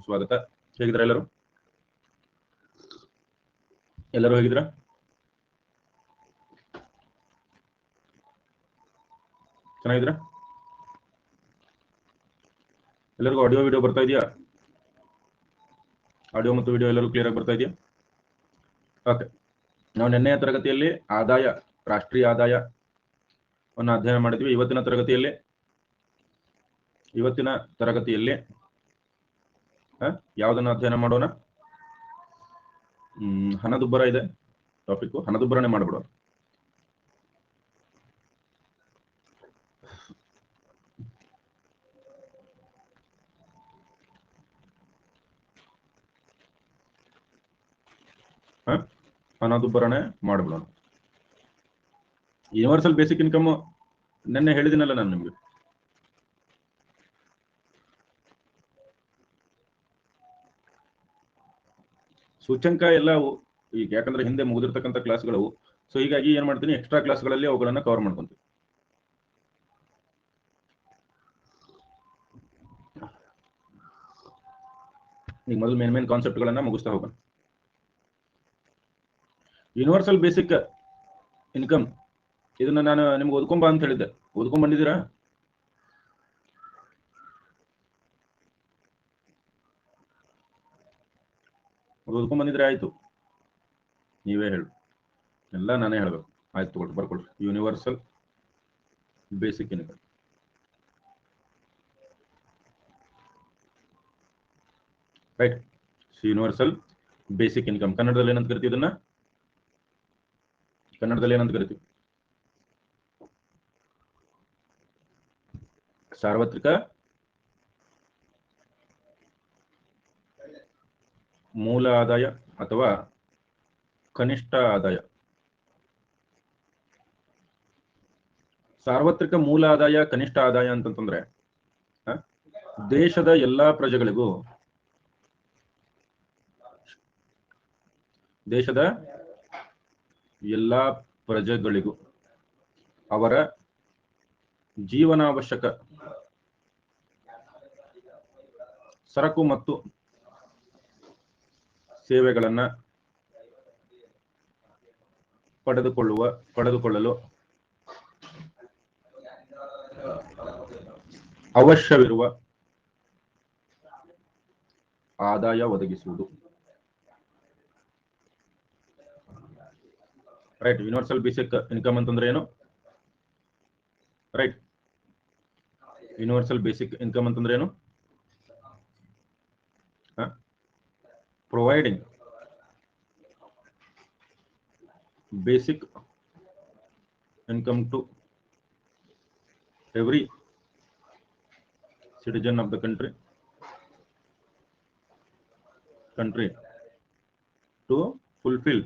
ಸ್ವಾಗತ. ಹೇಗಿದ್ರ ಎಲ್ಲರೂ? ಹೇಗಿದ್ರ? ಚೆನ್ನಾಗಿದ್ರ? ಎಲ್ಲರಿಗೂ ಆಡಿಯೋ ವಿಡಿಯೋ ಬರ್ತಾ ಇದೆಯಾ? ಆಡಿಯೋ ಮತ್ತು ವಿಡಿಯೋ ಎಲ್ಲರೂ ಕ್ಲಿಯರ್ ಆಗಿ ಬರ್ತಾ ಇದೆಯಾ? ಓಕೆ. ನಾವು ನಿನ್ನೆಯ ತರಗತಿಯಲ್ಲಿ ರಾಷ್ಟ್ರೀಯ ಆದಾಯವನ್ನು ಅಧ್ಯಯನ ಮಾಡಿದ್ವಿ. ಇವತ್ತಿನ ತರಗತಿಯಲ್ಲಿ ಯಾವುದನ್ನು ಅಧ್ಯಯನ ಮಾಡೋಣ? ಹಣದುಬ್ಬರ ಇದೆ ಟಾಪಿಕ್. ಹಣದುಬ್ಬರನೇ ಮಾಡ್ಬಿಡೋಣ. ಹಣದುಬ್ಬರನೇ ಮಾಡ್ಬಿಡೋಣ. ಯೂನಿವರ್ಸಲ್ ಬೇಸಿಕ್ ಇನ್ಕಮ್ ನಿನ್ನೆ ಹೇಳಿದಿನಲ್ಲ ನಾನು ನಿಮ್ಗೆ. ಸೂಚ್ಯಂಕ ಎಲ್ಲ ಈಗ ಯಾಕಂದ್ರೆ ಹಿಂದೆ ಮುಗಿದಿರ್ತಕ್ಕಂಥ ಕ್ಲಾಸ್ಗಳು, ಸೊ ಹೀಗಾಗಿ ಏನ್ ಮಾಡ್ತೀನಿ, ಎಕ್ಸ್ಟ್ರಾ ಕ್ಲಾಸ್ಗಳಲ್ಲಿ ಅವುಗಳನ್ನ ಕವರ್ ಮಾಡ್ಕೊಂತೀವಿ. ಈಗ ಮೊದಲು ಮೇನ್ ಕಾನ್ಸೆಪ್ಟ್ಗಳನ್ನ ಮುಗಿಸ್ತಾ ಹೋಗೋಣ. ಯೂನಿವರ್ಸಲ್ ಬೇಸಿಕ್ ಇನ್ಕಮ್ ಇದನ್ನ ನಾನು ನಿಮ್ಗೆ ಓದ್ಕೊಂಬ ಅಂತ ಹೇಳಿದ್ದೆ. ಓದ್ಕೊಂಡ್ ಬಂದಿದ್ದೀರಾ? ಓದ್ಕೊಂಡ್ ಬಂದಿದ್ರೆ ಆಯ್ತು. ನೀವೇ ಹೇಳು, ಎಲ್ಲ ನಾನೇ ಹೇಳ್ಬೇಕು. ಆಯ್ತು, ತಗೊಳ್ಳಿ, ಬರ್ಕೊಳ್ರಿ. Universal basic income. Right. Universal basic income ಕನ್ನಡದಲ್ಲಿ ಏನಂತ ಕರಿತೀವಿ? ಇದನ್ನ ಕನ್ನಡದಲ್ಲಿ ಏನಂತ ಕರಿತೀವಿ? ಸಾರ್ವತ್ರಿಕ ಮೂಲ ಆದಾಯ ಅಥವಾ ಕನಿಷ್ಠ ಆದಾಯ. ಸಾರ್ವತ್ರಿಕ ಮೂಲ ಆದಾಯ, ಕನಿಷ್ಠ ಆದಾಯ ಅಂತಂತಂದ್ರೆ ದೇಶದ ಎಲ್ಲಾ ಪ್ರಜೆಗಳಿಗೂ ಅವರ ಜೀವನಾವಶ್ಯಕ ಸರಕು ಮತ್ತು ಸೇವೆಗಳನ್ನ ಪಡೆದುಕೊಳ್ಳಲು ಅವಶ್ಯವಿರುವ ಆದಾಯ ಒದಗಿಸುವುದು. ರೈಟ್. ಯೂನಿವರ್ಸಲ್ ಬೇಸಿಕ್ ಇನ್ಕಮ್ ಅಂತಂದ್ರೆ ಏನು? ರೈಟ್. ಯೂನಿವರ್ಸಲ್ ಬೇಸಿಕ್ ಇನ್ಕಮ್ ಅಂತಂದ್ರೆ ಏನು? Providing basic income to every citizen of the country to fulfill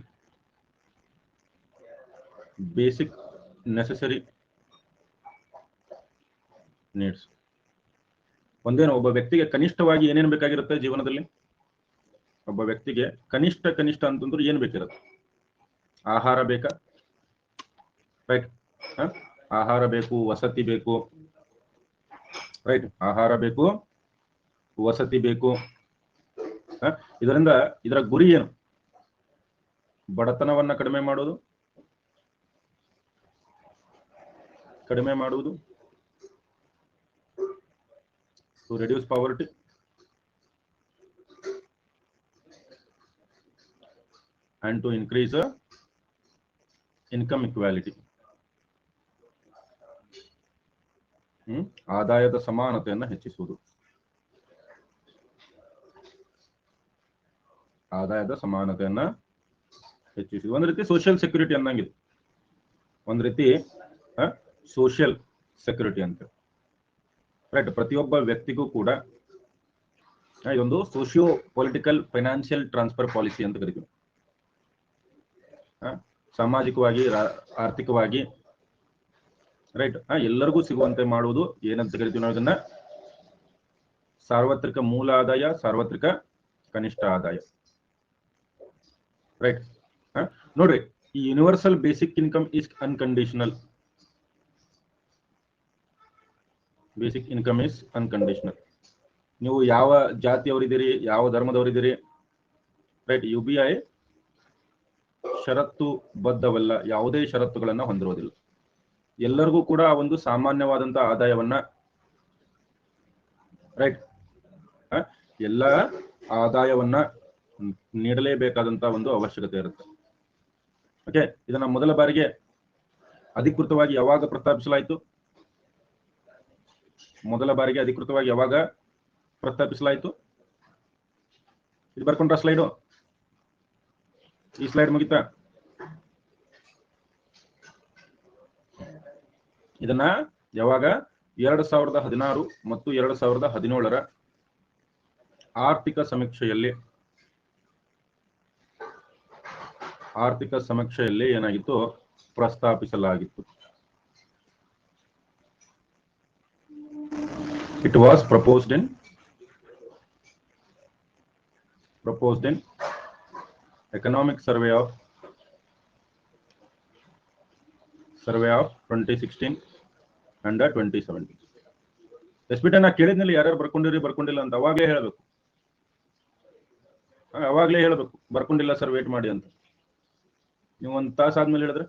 basic necessary needs. ಒಂದೇನು, ಒಬ್ಬ ವ್ಯಕ್ತಿಗೆ ಕನಿಷ್ಠವಾಗಿ ಏನೇನು ಬೇಕಾಗಿರುತ್ತೆ ಜೀವನದಲ್ಲಿ? ಒಬ್ಬ ವ್ಯಕ್ತಿಗೆ ಕನಿಷ್ಠ ಅಂತಂದ್ರೆ ಏನು ಬೇಕಿರುತ್ತೆ? ಆಹಾರ ಬೇಕಾ? ರೈಟ್. ಆಹಾರ ಬೇಕು, ವಸತಿ ಬೇಕು. ರೈಟ್. ಆಹಾರ ಬೇಕು, ವಸತಿ ಬೇಕು. ಇದರ ಗುರಿ ಏನು? ಬಡತನವನ್ನ ಕಡಿಮೆ ಮಾಡುವುದು, to reduce poverty and to increase income equality. ಆದಾಯದ ಸಮಾನತೆಯನ್ನು ಹೆಚ್ಚಿಸುವುದು. ಒಂದು ರೀತಿ ಸೋಷಿಯಲ್ ಸೆಕ್ಯೂರಿಟಿ ಅನ್ನಂಗಿದೆ. ಒಂದು ರೀತಿ ಸೋಷಿಯಲ್ ಸೆಕ್ಯೂರಿಟಿ ಅಂತ. ರೈಟ್. ಪ್ರತಿಯೊಬ್ಬ ವ್ಯಕ್ತಿಗೂ ಕೂಡ ಇದೊಂದು socio political financial transfer policy ಅಂತ ಕರಿತೀವಿ. ಸಾಮಾಜಿಕವಾಗಿ, ಆರ್ಥಿಕವಾಗಿ, ರೈಟ್, ಎಲ್ಲರಿಗೂ ಸಿಗುವಂತೆ ಮಾಡುವುದು ಏನಂತ ಕರಿತೀವಿ ನಾವು? ಇದನ್ನ ಸಾರ್ವತ್ರಿಕ ಮೂಲ ಆದಾಯ, ಸಾರ್ವತ್ರಿಕ ಕನಿಷ್ಠ ಆದಾಯ. ರೈಟ್. ನೋಡ್ರಿ, ಈ universal basic income is unconditional. Basic income is unconditional. ನೀವು ಯಾವ ಜಾತಿಯವರಿದ್ದೀರಿ, ಯಾವ ಧರ್ಮದವರಿದ್ದೀರಿ, ರೈಟ್. UBI ಷರತ್ತು ಬದ್ಧವಲ್ಲ, ಯಾವುದೇ ಷರತ್ತುಗಳನ್ನ ಹೊಂದಿರೋದಿಲ್ಲ. ಎಲ್ಲರಿಗೂ ಕೂಡ ಒಂದು ಸಾಮಾನ್ಯವಾದಂತಹ ಆದಾಯವನ್ನ, ರೈಟ್, ಎಲ್ಲ ಆದಾಯವನ್ನ ನೀಡಲೇಬೇಕಾದಂತಹ ಒಂದು ಅವಶ್ಯಕತೆ ಇರುತ್ತೆ. ಓಕೆ, ಇದನ್ನ ಮೊದಲ ಬಾರಿಗೆ ಅಧಿಕೃತವಾಗಿ ಯಾವಾಗ ಪ್ರಸ್ತಾಪಿಸಲಾಯಿತು? ಮೊದಲ ಬಾರಿಗೆ ಅಧಿಕೃತವಾಗಿ ಯಾವಾಗ ಪ್ರಸ್ತಾಪಿಸಲಾಯಿತು? ಇದು ಬರ್ಕೊಂಡ್ರ ಸ್ಲೈಡು? ಈ ಸ್ಲೈಡ್ ಮುಗಿತಾ? ಇದನ್ನ ಯಾವಾಗ 2016 ಮತ್ತು 2017ರ ಆರ್ಥಿಕ ಸಮೀಕ್ಷೆಯಲ್ಲಿ ಏನಾಗಿತ್ತು? ಪ್ರಸ್ತಾಪಿಸಲಾಗಿತ್ತು. It was proposed in Economic Survey of 2016 and 2017. ಎಸ್ಬಿಟ ನಾ ಕೇಳಿದ್ನಲ್ಲಿ ಯಾರ್ಯಾರು ಬರ್ಕೊಂಡಿಲ್ಲ ಅಂತ ಅವಾಗಲೇ ಹೇಳಬೇಕು. ಬರ್ಕೊಂಡಿಲ್ಲ ಸರ್ ವೇಟ್ ಮಾಡಿ ಅಂತ. ನೀವು ಒಂದು ತಾಸು ಆದ್ಮೇಲೆ ಹೇಳಿದ್ರೆ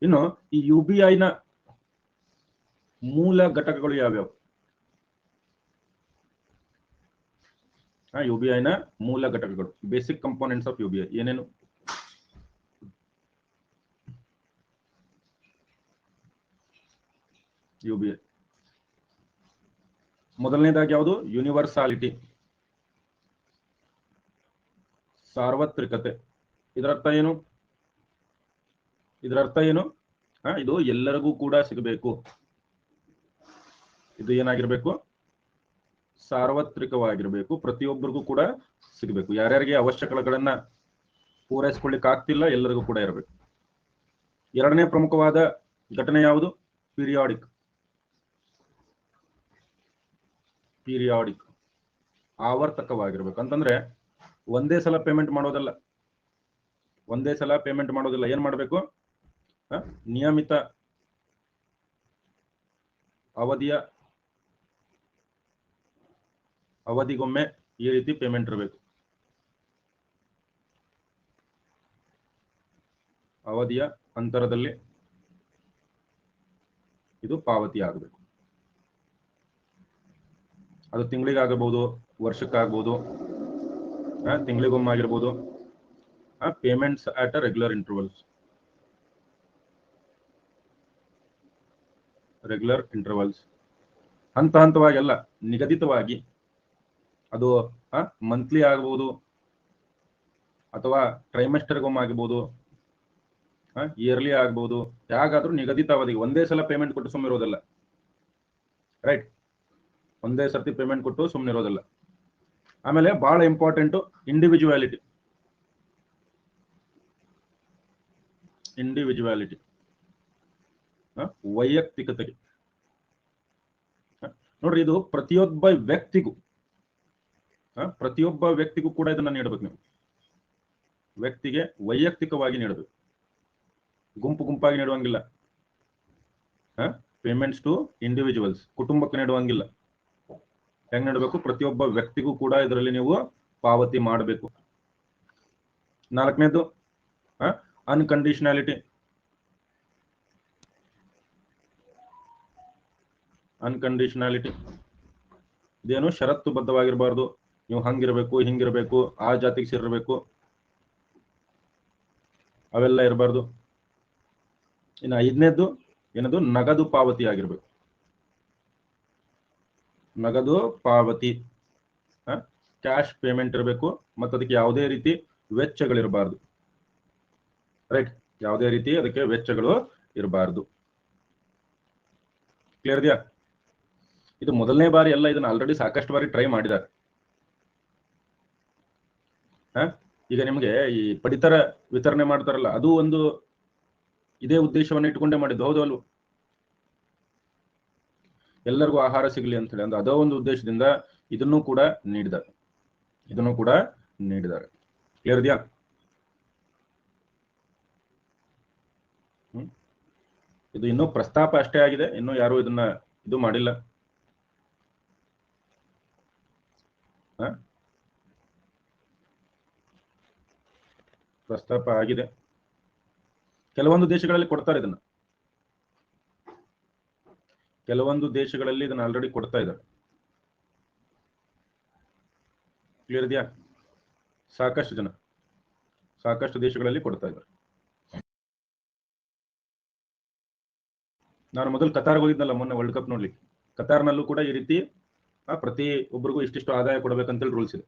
ಇನ್ನು ಈ UBI-ನ ಮೂಲ ಘಟಕಗಳು ಯಾವ್ಯಾವು? UBI-ನ ಮೂಲ ಘಟಕಗಳು, ಬೇಸಿಕ್ ಕಂಪೋನೆಂಟ್ಸ್ ಆಫ್ UBI ಏನೇನು? UBI ಮೊದಲನೇದಾಗಿ ಯಾವುದು? ಯೂನಿವರ್ಸಾಲಿಟಿ, ಸಾರ್ವತ್ರಿಕತೆ. ಇದರ ಅರ್ಥ ಏನು? ಇದು ಎಲ್ಲರಿಗೂ ಕೂಡ ಸಿಗಬೇಕು. ಇದು ಏನಾಗಿರ್ಬೇಕು? ಸಾರ್ವತ್ರಿಕವಾಗಿರ್ಬೇಕು, ಪ್ರತಿಯೊಬ್ಬರಿಗೂ ಕೂಡ ಸಿಗಬೇಕು. ಯಾರ್ಯಾರಿಗೆ ಅವಶ್ಯಕತೆಗಳನ್ನ ಪೂರೈಸಿಕೊಳ್ಳಿಕ್ಕೆ ಆಗ್ತಿಲ್ಲ ಎಲ್ಲರಿಗೂ ಕೂಡ ಇರಬೇಕು. ಎರಡನೇ ಪ್ರಮುಖವಾದ ಘಟನೆ ಯಾವುದು? ಪೀರಿಯಾಡಿಕ್, ಆವರ್ತಕವಾಗಿರ್ಬೇಕು. ಅಂತಂದ್ರೆ ಒಂದೇ ಸಲ ಪೇಮೆಂಟ್ ಮಾಡೋದಲ್ಲ. ಏನ್ ಮಾಡಬೇಕು? ನಿಯಮಿತ ಅವಧಿಗೊಮ್ಮೆ ಈ ರೀತಿ ಪೇಮೆಂಟ್ ಇರಬೇಕು. ಅವಧಿಯ ಅಂತರದಲ್ಲಿ ಇದು ಪಾವತಿ ಆಗಬೇಕು. ಅದು ತಿಂಗಳಿಗಾಗಬಹುದು, ವರ್ಷಕ್ಕಾಗಬಹುದು, ತಿಂಗಳಿಗೊಮ್ಮೆ ಆಗಿರ್ಬೋದು. Payments at a regular intervals. ಹಂತವಾಗಿ ಅಲ್ಲ, ನಿಗದಿತವಾಗಿ. ಅದು ಮಂತ್ಲಿ ಆಗಬಹುದು ಅಥವಾ ಟ್ರೈಮೆಸ್ಟರ್ಗೊಮ್ಮೆ ಆಗಬಹುದು, ಇಯರ್ಲಿ ಆಗಬಹುದು. ಯಾಗಾದ್ರೂ ನಿಗದಿತ ಅವಧಿಗೆ ಒಂದೇ ಸಲ ಪೇಮೆಂಟ್ ಕೊಟ್ಟು ಸುಮ್ಮನಿರೋದಲ್ಲ. ರೈಟ್, ಒಂದೇ ಸರ್ತಿ ಪೇಮೆಂಟ್ ಕೊಟ್ಟು ಸುಮ್ಮನಿರೋದಲ್ಲ. ಆಮೇಲೆ ಬಹಳ ಇಂಪಾರ್ಟೆಂಟ್ ಇಂಡಿವಿಜುವಾಲಿಟಿ. ವೈಯಕ್ತಿಕತೆಗೆ ನೋಡ್ರಿ, ಇದು ಪ್ರತಿಯೊಬ್ಬ ವ್ಯಕ್ತಿಗೂ ಕೂಡ ಇದನ್ನ ನೀಡಬೇಕು. ನೀವು ವ್ಯಕ್ತಿಗೆ ವೈಯಕ್ತಿಕವಾಗಿ ನೀಡಬೇಕು, ಗುಂಪಾಗಿ ನೀಡುವಂಗಿಲ್ಲ. ಪೇಮೆಂಟ್ಸ್ ಟು ಇಂಡಿವಿಜುವಲ್ಸ್, ಕುಟುಂಬಕ್ಕೆ ನೀಡುವಂಗಿಲ್ಲ. ಹೆಂಗ್ ನೀಡಬೇಕು? ಪ್ರತಿಯೊಬ್ಬ ವ್ಯಕ್ತಿಗೂ ಕೂಡ ಇದರಲ್ಲಿ ನೀವು ಪಾವತಿ ಮಾಡಬೇಕು. ನಾಲ್ಕನೇದು ಅನ್ಕಂಡೀಷನಾಲಿಟಿ. ಇದೇನು ಷರತ್ತು ಬದ್ಧವಾಗಿರಬಾರ್ದು. ನೀವು ಹಂಗಿರ್ಬೇಕು, ಹಿಂಗಿರ್ಬೇಕು, ಆ ಜಾತಿಗೆ ಸೇರಿರ್ಬೇಕು, ಅವೆಲ್ಲ ಇರಬಾರ್ದು. ಇನ್ನು ಐದನೇದು ಏನದು? ನಗದು ಪಾವತಿ ಆಗಿರ್ಬೇಕು. ನಗದು ಪಾವತಿ, ಕ್ಯಾಶ್ ಪೇಮೆಂಟ್ ಇರಬೇಕು. ಮತ್ತು ಅದಕ್ಕೆ ಯಾವುದೇ ರೀತಿ ವೆಚ್ಚಗಳಿರಬಾರ್ದು. ರೈಟ್, ಯಾವುದೇ ರೀತಿ ಅದಕ್ಕೆ ವೆಚ್ಚಗಳು ಇರಬಾರ್ದು. ಕ್ಲಿಯರ್ ಇದೆಯಾ? ಇದು ಮೊದಲನೇ ಬಾರಿ ಅಲ್ಲ, ಇದನ್ನ ಆಲ್ರೆಡಿ ಸಾಕಷ್ಟು ಬಾರಿ ಟ್ರೈ ಮಾಡಿದ್ದಾರೆ. ಈಗ ನಿಮಗೆ ಈ ಪಡಿತರ ವಿತರಣೆ ಮಾಡ್ತಾರಲ್ಲ, ಅದು ಒಂದು ಇದೇ ಉದ್ದೇಶವನ್ನು ಇಟ್ಕೊಂಡೇ ಮಾಡಿದ್ದು, ಹೌದು ಅಲ್ವ? ಎಲ್ಲರಿಗೂ ಆಹಾರ ಸಿಗಲಿ ಅಂತ ಹೇಳಿ ಅಂದ್ರೆ ಅದೋ ಒಂದು ಉದ್ದೇಶದಿಂದ ಇದನ್ನು ಕೂಡ ನೀಡಿದ್ದಾರೆ. ಕ್ಲಿಯರ್ ಇದೆಯಾ? ಇದು ಇನ್ನೂ ಪ್ರಸ್ತಾಪ ಅಷ್ಟೇ ಆಗಿದೆ, ಇನ್ನು ಯಾರು ಇದನ್ನ ಇದು ಮಾಡಿಲ್ಲ. ಪ್ರಸ್ತಾಪ ಆಗಿದೆ, ಕೆಲವೊಂದು ದೇಶಗಳಲ್ಲಿ ಕೊಡ್ತಾರೆ ಇದನ್ನ, ಕೆಲವೊಂದು ದೇಶಗಳಲ್ಲಿ ಇದನ್ನ ಆಲ್ರೆಡಿ ಕೊಡ್ತಾ ಇದ್ದಾರೆ. ಕ್ಲಿಯರ್ ಇದೆಯಾ? ಸಾಕಷ್ಟು ದೇಶಗಳಲ್ಲಿ ಕೊಡ್ತಾ ಇದ್ದಾರೆ. ನಾನು ಮೊದಲು ಕತಾರ್ಗೆ ಹೋಗಿದ್ನಲ್ಲ ಮೊನ್ನೆ ವರ್ಲ್ಡ್ ಕಪ್ ನೋಡ್ಲಿಕ್ಕೆ, ಕತಾರ್ನಲ್ಲೂ ಕೂಡ ಈ ರೀತಿ ಪ್ರತಿ ಒಬ್ಬರಿಗೂ ಇಷ್ಟಿಷ್ಟು ಆದಾಯ ಕೊಡಬೇಕಂತೇಳಿ ರೂಲ್ಸ್ ಇದೆ.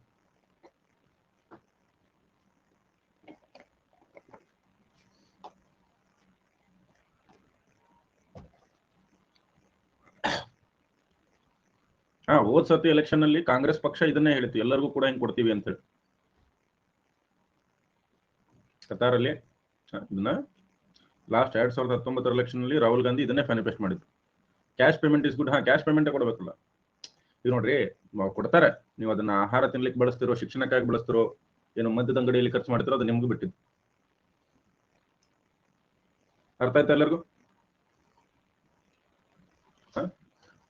ಹೋದ್ ಸತಿ ಎಲೆಕ್ಷನ್ ಅಲ್ಲಿ ಕಾಂಗ್ರೆಸ್ ಪಕ್ಷ ಇದನ್ನೇ ಹೇಳಿತ್ತು, ಎಲ್ಲರಿಗೂ ಕೂಡ ಹಿಂಗ್ ಕೊಡ್ತೀವಿ ಅಂತ ಹೇಳಿ. ಕತಾರಲ್ಲಿ ಇದನ್ನ ಲಾಸ್ಟ್ 2019 ಎಲೆಕ್ಷನ್ ಅಲ್ಲಿ ರಾಹುಲ್ ಗಾಂಧಿ ಇದನ್ನೇ ಮ್ಯಾನಿಫೆಸ್ಟ್ ಮಾಡಿದ್ರು. Cash payment is good. Cash payment ಕೊಡಬೇಕಲ್ಲ. ಈಗ ನೋಡ್ರಿ, ಕೊಡ್ತಾರೆ, ನೀವು ಅದನ್ನ ಆಹಾರ ತಿನ್ಲಿಕ್ಕೆ ಬಳಸ್ತಿರೋ, ಶಿಕ್ಷಣಕ್ಕಾಗಿ ಬಳಸ್ತಿರೋ, ಏನು ಮದ್ಯದ ಅಂಗಡಿಯಲ್ಲಿ ಖರ್ಚು ಮಾಡ್ತಿರೋ, ಅದು ನಿಮ್ಗೂ ಬಿಟ್ಟಿದ್ದು. ಅರ್ಥ ಆಯ್ತಾ ಎಲ್ಲರಿಗೂ?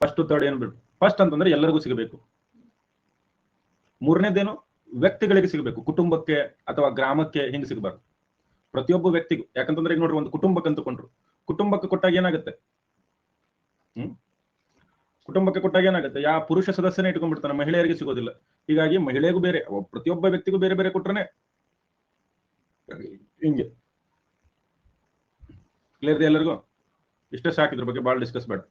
ಫಸ್ಟ್ ಥರ್ಡ್ ಏನು ಬಿಟ್ಟು, ಫಸ್ಟ್ ಅಂತಂದ್ರೆ ಎಲ್ಲರಿಗೂ ಸಿಗಬೇಕು. ಮೂರನೇದೇನು, ವ್ಯಕ್ತಿಗಳಿಗೆ ಸಿಗಬೇಕು, ಕುಟುಂಬಕ್ಕೆ ಅಥವಾ ಗ್ರಾಮಕ್ಕೆ ಹಿಂಗೆ ಸಿಗಬಾರ್ದು, ಪ್ರತಿಯೊಬ್ಬ ವ್ಯಕ್ತಿಗೂ. ಯಾಕಂತಂದ್ರೆ ಈಗ ನೋಡ್ರಿ, ಒಂದು ಕುಟುಂಬಕ್ಕೆ ಅಂತಕೊಂಡ್ರು, ಕುಟುಂಬಕ್ಕೆ ಕೊಟ್ಟಾಗ ಏನಾಗುತ್ತೆ, ಕುಟುಂಬಕ್ಕೆ ಕೊಟ್ಟಾಗ ಏನಾಗುತ್ತೆ, ಯಾವ ಪುರುಷ ಸದಸ್ಯನೇ ಇಟ್ಕೊಂಡ್ಬಿಡ್ತಾನೆ, ಮಹಿಳೆಯರಿಗೆ ಸಿಗೋದಿಲ್ಲ. ಹೀಗಾಗಿ ಮಹಿಳೆಗೂ ಬೇರೆ, ಪ್ರತಿಯೊಬ್ಬ ವ್ಯಕ್ತಿಗೂ ಬೇರೆ ಬೇರೆ ಕೊಟ್ರೆ ಹಿಂಗೆ. ಕ್ಲಿಯರ್ ಇದೆ ಎಲ್ಲರಿಗೂ? ಇಷ್ಟೇ ಸಾಕು, ಇದ್ರ ಬಗ್ಗೆ ಭಾಳ ಡಿಸ್ಕಸ್ ಬೇಡ.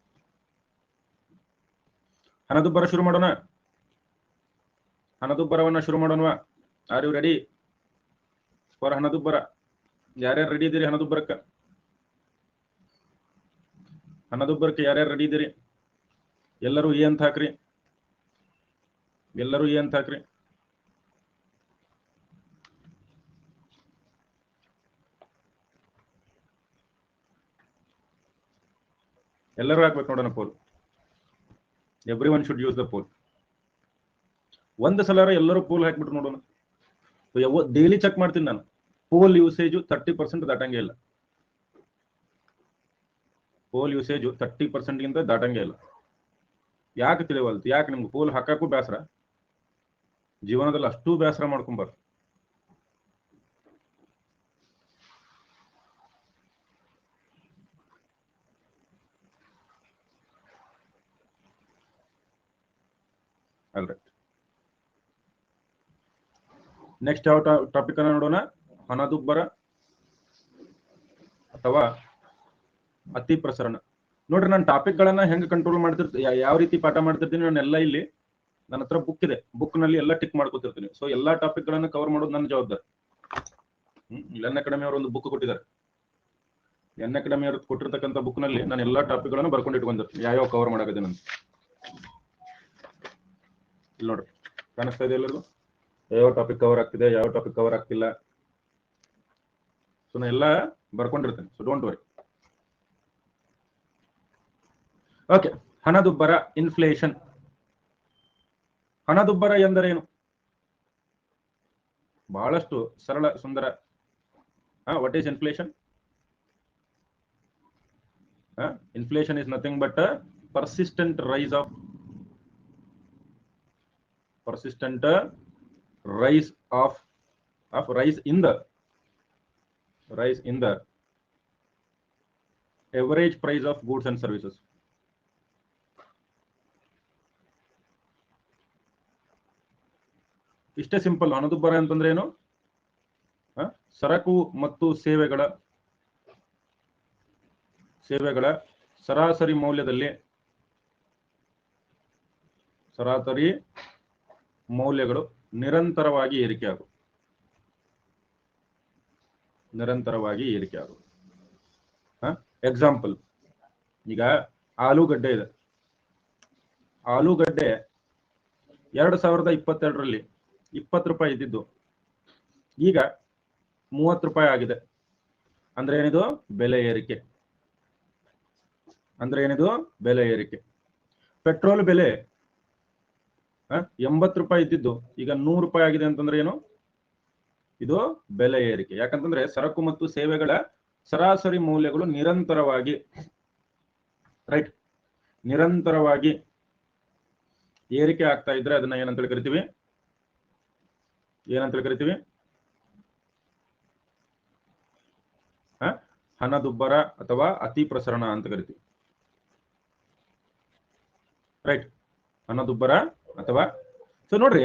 ಹಣದುಬ್ಬರ ಶುರು ಮಾಡೋಣ. ಹಣದುಬ್ಬರವನ್ನ ಶುರು ಮಾಡೋಣವಾ? ಆರ್ ಯು ರೆಡಿ ಫಾರ್ ಹಣದುಬ್ಬರ? ಯಾರ್ಯಾರು ರೆಡಿ ಇದ್ದೀರಿ ಹಣದುಬ್ಬರಕ್ಕೆ? ಯಾರ್ಯಾರು ರೆಡಿ ಇದ್ದೀರಿ? ಎಲ್ಲರೂ ಈ ಅಂತ ಹಾಕ್ರಿ, ಎಲ್ಲರೂ ಈ ಅಂತ ಹಾಕ್ರಿ. ಎಲ್ಲರೂ ಹಾಕ್ಬೇಕು ನೋಡೋಣ poll. Everyone should use the poll. ಒಂದು ಸಲ ಎಲ್ಲರೂ ಪೋಲ್ ಹಾಕ್ಬಿಟ್ಟು ನೋಡೋಣ. ಡೈಲಿ ಚೆಕ್ ಮಾಡ್ತೀನಿ ನಾನು, ಪೋಲ್ ಯೂಸೇಜು 30% ದಾಟಂಗೆ ಇಲ್ಲ. ಪೋಲ್ ಯೂಸೇಜು 30% ಗಿಂತ ದಾಟಂಗೆ ಇಲ್ಲ. ಯಾಕೆ ತಿಳಿವಲ್ತು? ಯಾಕೆ ನಿಮ್ಗೆ ಪೋಲ್ ಹಾಕಕ್ಕೂ ಬೇಸರ? ಜೀವನದಲ್ಲಿ ಅಷ್ಟು ಬೇಸರ ಮಾಡ್ಕೊಂಬಾರ್ದು. ಆಲ್ರೈಟ್, ನೆಕ್ಸ್ಟ್ ಯಾವ ಟಾಪಿಕ್ ಅನ್ನ ನೋಡೋಣ? ಹಣದುಬ್ಬರ ಅಥವಾ ಅತಿ ಪ್ರಸರಣ. ನೋಡ್ರಿ, ನಾನು ಟಾಪಿಕ್ ಗಳನ್ನ ಹೆಂಗ್ ಕಂಟ್ರೋಲ್ ಮಾಡ್ತಿರ್ತೀನಿ, ಯಾವ ರೀತಿ ಪಾಠ ಮಾಡ್ತಿರ್ತೀನಿ, ನಾನೆಲ್ಲ ಇಲ್ಲಿ ನನ್ನ ಹತ್ರ ಬುಕ್ ಇದೆ, ಬುಕ್ ನಲ್ಲಿ ಎಲ್ಲ ಟಿಕ್ ಮಾಡ್ಕೊತಿರ್ತೀನಿ. ಸೊ ಎಲ್ಲಾ ಟಾಪಿಕ್ ಗಳನ್ನ ಕವರ್ ಮಾಡೋದು ನನ್ನ ಜವಾಬ್ದಾರಿ. ಎನ್ ಅಕಾಡೆಮಿ ಅವರು ಒಂದು ಬುಕ್ ಕೊಟ್ಟಿದ್ದಾರೆ. ಎನ್ ಅಕಾಡೆಮಿ ಅವರು ಕೊಟ್ಟಿರ್ತಕ್ಕಂಥ ಬುಕ್ ನಲ್ಲಿ ನಾನು ಎಲ್ಲಾ ಟಾಪಿಕ್ ಗಳನ್ನ ಬರ್ಕೊಂಡು ಇಟ್ಕೊಂಡಿರ್ತೀನಿ, ಯಾವ ಕವರ್ ಮಾಡಾಕತ್ತೆ ಅಂತ. ಇಲ್ಲಿ ನೋಡ್ರಿ, ಕಾಣಿಸ್ತಾ ಇದೆ ಎಲ್ಲರಿಗೂ? ಯಾವ ಟಾಪಿಕ್ ಕವರ್ ಆಗ್ತಿದೆ, ಯಾವ ಟಾಪಿಕ್ ಕವರ್ ಆಗ್ತಿಲ್ಲ. ಸೊ ನಾನು ಎಲ್ಲ ಬರ್ಕೊಂಡಿರ್ತೇನೆ, ಸೊ ಡೋಂಟ್ ವರಿ. ಓಕೆ, ಹಣದುಬ್ಬರ, ಇನ್ಫ್ಲೇಷನ್. ಹಣದುಬ್ಬರ ಎಂದರೇನು? ಬಹಳಷ್ಟು ಸರಳ ಸುಂದರ. What is inflation? Inflation is nothing but persistent rise in the average price of goods and services. ಇಷ್ಟೇ ಸಿಂಪಲ್. ಹಣದುಬ್ಬರ ಅಂತಂದ್ರೆ ಏನು? ಸರಕು ಮತ್ತು ಸೇವೆಗಳ ಸರಾಸರಿ ಮೌಲ್ಯಗಳು ನಿರಂತರವಾಗಿ ಏರಿಕೆಯಾಗುವುದು. ಎಕ್ಸಾಂಪಲ್, ಈಗ ಆಲೂಗಡ್ಡೆ ಇದೆ. ಆಲೂಗಡ್ಡೆ 2022ರಲ್ಲಿ 20 ರೂಪಾಯಿ ಇದ್ದಿದ್ದು ಈಗ 30 ರೂಪಾಯಿ ಆಗಿದೆ. ಅಂದ್ರೆ ಏನಿದು? ಬೆಲೆ ಏರಿಕೆ. ಪೆಟ್ರೋಲ್ ಬೆಲೆ 80 ರೂಪಾಯಿ ಇದ್ದಿದ್ದು ಈಗ 100 ರೂಪಾಯಿ ಆಗಿದೆ ಅಂತಂದ್ರೆ ಏನು? ಇದು ಬೆಲೆ ಏರಿಕೆ. ಯಾಕಂತಂದ್ರೆ ಸರಕು ಮತ್ತು ಸೇವೆಗಳ ಸರಾಸರಿ ಮೌಲ್ಯಗಳು ನಿರಂತರವಾಗಿ ನಿರಂತರವಾಗಿ ಏರಿಕೆ ಆಗ್ತಾ ಇದ್ರೆ ಅದನ್ನ ಏನಂತ ಕರಿತೀವಿ? ಹಣದುಬ್ಬರ ಅಥವಾ ಅತಿ ಪ್ರಸರಣ ಅಂತ ಕರಿತೀವಿ. ರೈಟ್, ಹಣದುಬ್ಬರ ಅಥವಾ ಸೊ ನೋಡ್ರಿ,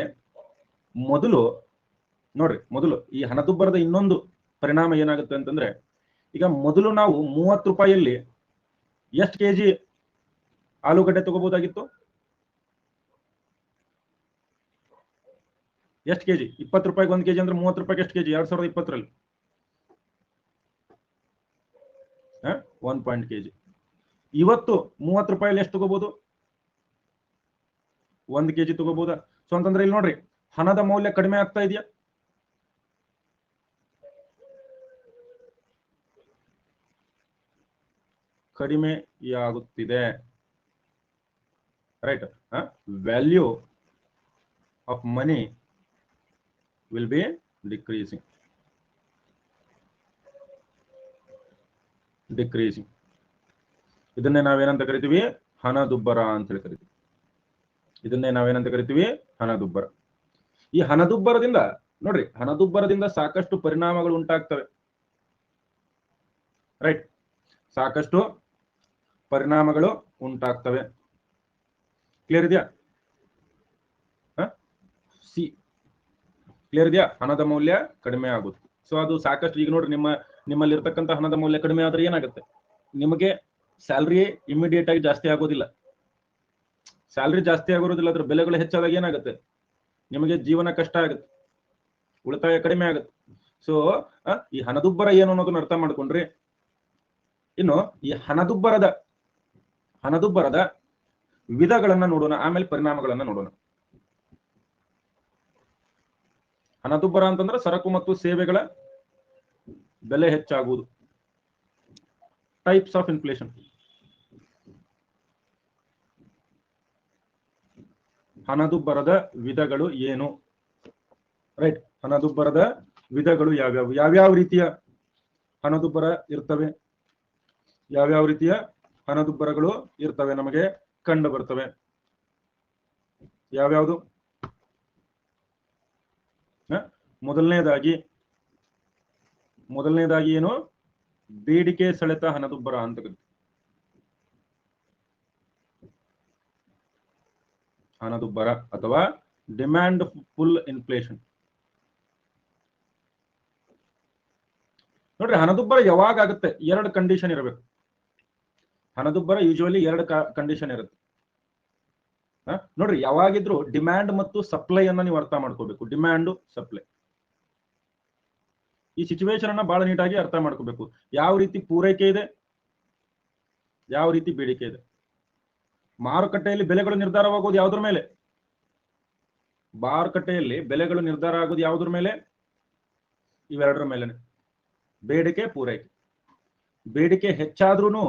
ಮೊದಲು ಈ ಹಣದುಬ್ಬರದ ಇನ್ನೊಂದು ಪರಿಣಾಮ ಏನಾಗುತ್ತೆ ಅಂತಂದ್ರೆ, ಈಗ ಮೊದಲು ನಾವು 30 ರೂಪಾಯಿಯಲ್ಲಿ ಎಷ್ಟು ಕೆಜಿ ಆಲೂಗಡ್ಡೆ ತಗೋಬಹುದಾಗಿತ್ತು? ಎಷ್ಟು ಕೆಜಿ? 20 ರೂಪಾಯಿಗೆ 1 ಕೆಜಿ ಅಂದ್ರೆ 30 ರೂಪಾಯಿಗೆ ಎಷ್ಟು ಕೆಜಿ? 2020ರಲ್ಲಿ 1 ಕೆಜಿ. ಇವತ್ತು 30 ರೂಪಾಯಿಲಿ ಎಷ್ಟು ತಗೋಬಹುದು? 1 ಕೆಜಿ ತಗೋಬಹುದಾ? ಸೊ ಅಂತಂದ್ರೆ ಇಲ್ಲಿ ನೋಡ್ರಿ, ಹಣದ ಮೌಲ್ಯ ಕಡಿಮೆ ಆಗ್ತಾ ಇದೆಯಾ? ಕಡಿಮೆಯಾಗುತ್ತಿದೆ. Right, value of money will be decreasing. ಇದನ್ನೇ ನಾವೇನಂತ ಕರಿತೀವಿ? ಹಣದುಬ್ಬರ ಅಂತ ಹೇಳಿ ಕರಿತೀವಿ. ಹಣದುಬ್ಬರ. ಈ ಹಣದುಬ್ಬರದಿಂದ ನೋಡ್ರಿ, ಹಣದುಬ್ಬರದಿಂದ ಸಾಕಷ್ಟು ಪರಿಣಾಮಗಳು ಉಂಟಾಗ್ತವೆ. ರೈಟ್, ಸಾಕಷ್ಟು ಪರಿಣಾಮಗಳು ಉಂಟಾಗ್ತವೆ. ಕ್ಲಿಯರ್ ಇದೆಯಾ? ಕ್ಲಿಯರ್ ಇದೆಯಾ? ಹಣದ ಮೌಲ್ಯ ಕಡಿಮೆ ಆಗುತ್ತೆ. ಸೊ ಅದು ಸಾಕಷ್ಟು. ಈಗ ನೋಡ್ರಿ, ನಿಮ್ಮಲ್ಲಿರ್ತಕ್ಕಂಥ ಹಣದ ಮೌಲ್ಯ ಕಡಿಮೆ ಆದ್ರೆ ಏನಾಗುತ್ತೆ? ನಿಮಗೆ ಸ್ಯಾಲ್ರಿ ಇಮಿಡಿಯೇಟ್ ಆಗಿ ಜಾಸ್ತಿ ಆಗೋದಿಲ್ಲ. ಸ್ಯಾಲ್ರಿ ಜಾಸ್ತಿ ಆಗೋದಿಲ್ಲ, ಅದ್ರ ಬೆಲೆಗಳು ಹೆಚ್ಚಾದಾಗ ಏನಾಗುತ್ತೆ? ನಿಮಗೆ ಜೀವನ ಕಷ್ಟ ಆಗುತ್ತೆ, ಉಳಿತಾಯ ಕಡಿಮೆ ಆಗುತ್ತೆ. ಸೊ ಈ ಹಣದುಬ್ಬರ ಏನು ಅನ್ನೋದನ್ನ ಅರ್ಥ ಮಾಡ್ಕೊಂಡ್ರಿ. ಇನ್ನು ಈ ಹಣದುಬ್ಬರದ ವಿಧಗಳನ್ನ ನೋಡೋಣ, ಆಮೇಲೆ ಪರಿಣಾಮಗಳನ್ನ ನೋಡೋಣ. ಹಣದುಬ್ಬರ ಅಂತಂದ್ರೆ ಸರಕು ಮತ್ತು ಸೇವೆಗಳ ಬೆಲೆ ಹೆಚ್ಚಾಗುವುದು. Types of inflation. ಹಣದುಬ್ಬರದ ವಿಧಗಳು ಏನು? ರೈಟ್, ಹಣದುಬ್ಬರದ ವಿಧಗಳು ಯಾವ್ಯಾವ ರೀತಿಯ ಹಣದುಬ್ಬರ ಇರ್ತವೆ? ಯಾವ್ಯಾವ ರೀತಿಯ ಹಣದುಬ್ಬರಗಳು ಇರ್ತವೆ ನಮಗೆ ಕಂಡು ಬರ್ತವೆ? ಯಾವ್ಯಾವುದು? ಮೊದಲನೇದಾಗಿ ಏನು? ಬೇಡಿಕೆ ಸೆಳೆತ ಹಣದುಬ್ಬರ ಅಂತ ಕರೀತೀವಿ. ಹಣದುಬ್ಬರ ಅಥವಾ ಡಿಮ್ಯಾಂಡ್ ಫುಲ್ ಇನ್ಫ್ಲೇಷನ್. ನೋಡ್ರಿ, ಹಣದುಬ್ಬರ ಯಾವಾಗ ಆಗುತ್ತೆ? 2 ಕಂಡೀಷನ್ ಇರಬೇಕು. ಹಣದುಬ್ಬರ ಯೂಶುವಲಿ 2 ಕಂಡೀಷನ್ ಇರುತ್ತೆ. ನೋಡ್ರಿ, ಯಾವಾಗಿದ್ರು ಡಿಮ್ಯಾಂಡ್ ಮತ್ತು ಸಪ್ಲೈ ಅನ್ನ ನೀವು ಅರ್ಥ ಮಾಡ್ಕೋಬೇಕು. ಡಿಮ್ಯಾಂಡ್, ಸಪ್ಲೈ, ಈ ಸಿಚುವೇಶನ್ ಅನ್ನ ಬಹಳ ನೀಟಾಗಿ ಅರ್ಥ ಮಾಡ್ಕೋಬೇಕು. ಯಾವ ರೀತಿ ಪೂರೈಕೆ ಇದೆ, ಯಾವ ರೀತಿ ಬೇಡಿಕೆ ಇದೆ. ಮಾರುಕಟ್ಟೆಯಲ್ಲಿ ಬೆಲೆಗಳು ನಿರ್ಧಾರವಾಗೋದು ಯಾವುದ್ರ ಮೇಲೆ? ಮಾರುಕಟ್ಟೆಯಲ್ಲಿ ಬೆಲೆಗಳು ನಿರ್ಧಾರ ಆಗೋದು ಯಾವುದ್ರ ಮೇಲೆ? ಇವೆರಡರ ಮೇಲೆ, ಬೇಡಿಕೆ, ಪೂರೈಕೆ. ಬೇಡಿಕೆ ಹೆಚ್ಚಾದ್ರೂ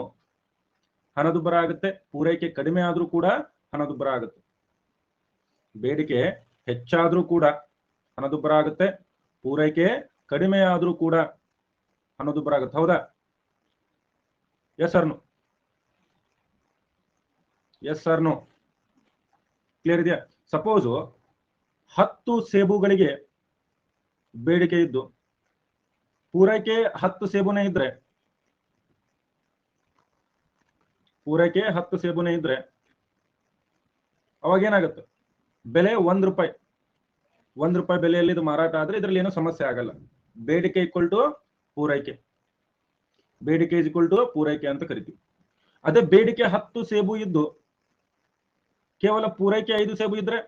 ಹಣದುಬ್ಬರ ಆಗುತ್ತೆ, ಪೂರೈಕೆ ಕಡಿಮೆ ಆದ್ರೂ ಕೂಡ ಹಣದುಬ್ಬರ ಆಗುತ್ತೆ. ಬೇಡಿಕೆ ಹೆಚ್ಚಾದ್ರೂ ಕೂಡ ಹಣದುಬ್ಬರ ಆಗುತ್ತೆ, ಪೂರೈಕೆ ಕಡಿಮೆ ಆದ್ರೂ ಕೂಡ ಹಣದುಬ್ಬರ ಆಗುತ್ತೆ. ಹೌದಾ? Yes or no? Yes or no? Clear ಇದೆಯಾ? ಸಪೋಸ್ 10 ಸೇಬುಗಳಿಗೆ ಬೇಡಿಕೆ ಇದ್ದು ಪೂರೈಕೆ 10 ಸೇಬುನೇ ಇದ್ರೆ, ಅವಾಗ ಏನಾಗುತ್ತೆ? ಬೆಲೆ 1 ರೂಪಾಯಿ. 1 ರೂಪಾಯಿ ಬೆಲೆಯಲ್ಲಿ ಇದು ಮಾರಾಟ ಆದ್ರೆ ಇದರಲ್ಲಿ ಏನೋ ಸಮಸ್ಯೆ ಆಗಲ್ಲ. ಬೇಡಿಕೆ ಈಕ್ವಲ್ ಟು ಪೂರೈಕೆ, ಬೇಡಿಕೆ ಇಸ್ ಈಕ್ವಲ್ ಟು ಪೂರೈಕೆ ಅಂತ ಕರಿತೀವಿ. ಅದೇ ಬೇಡಿಕೆ 10 ಸೇಬು ಇದ್ದು ಕೇವಲ ಪೂರೈಕೆ 5 ಸೇಬು ಇದ್ರೆ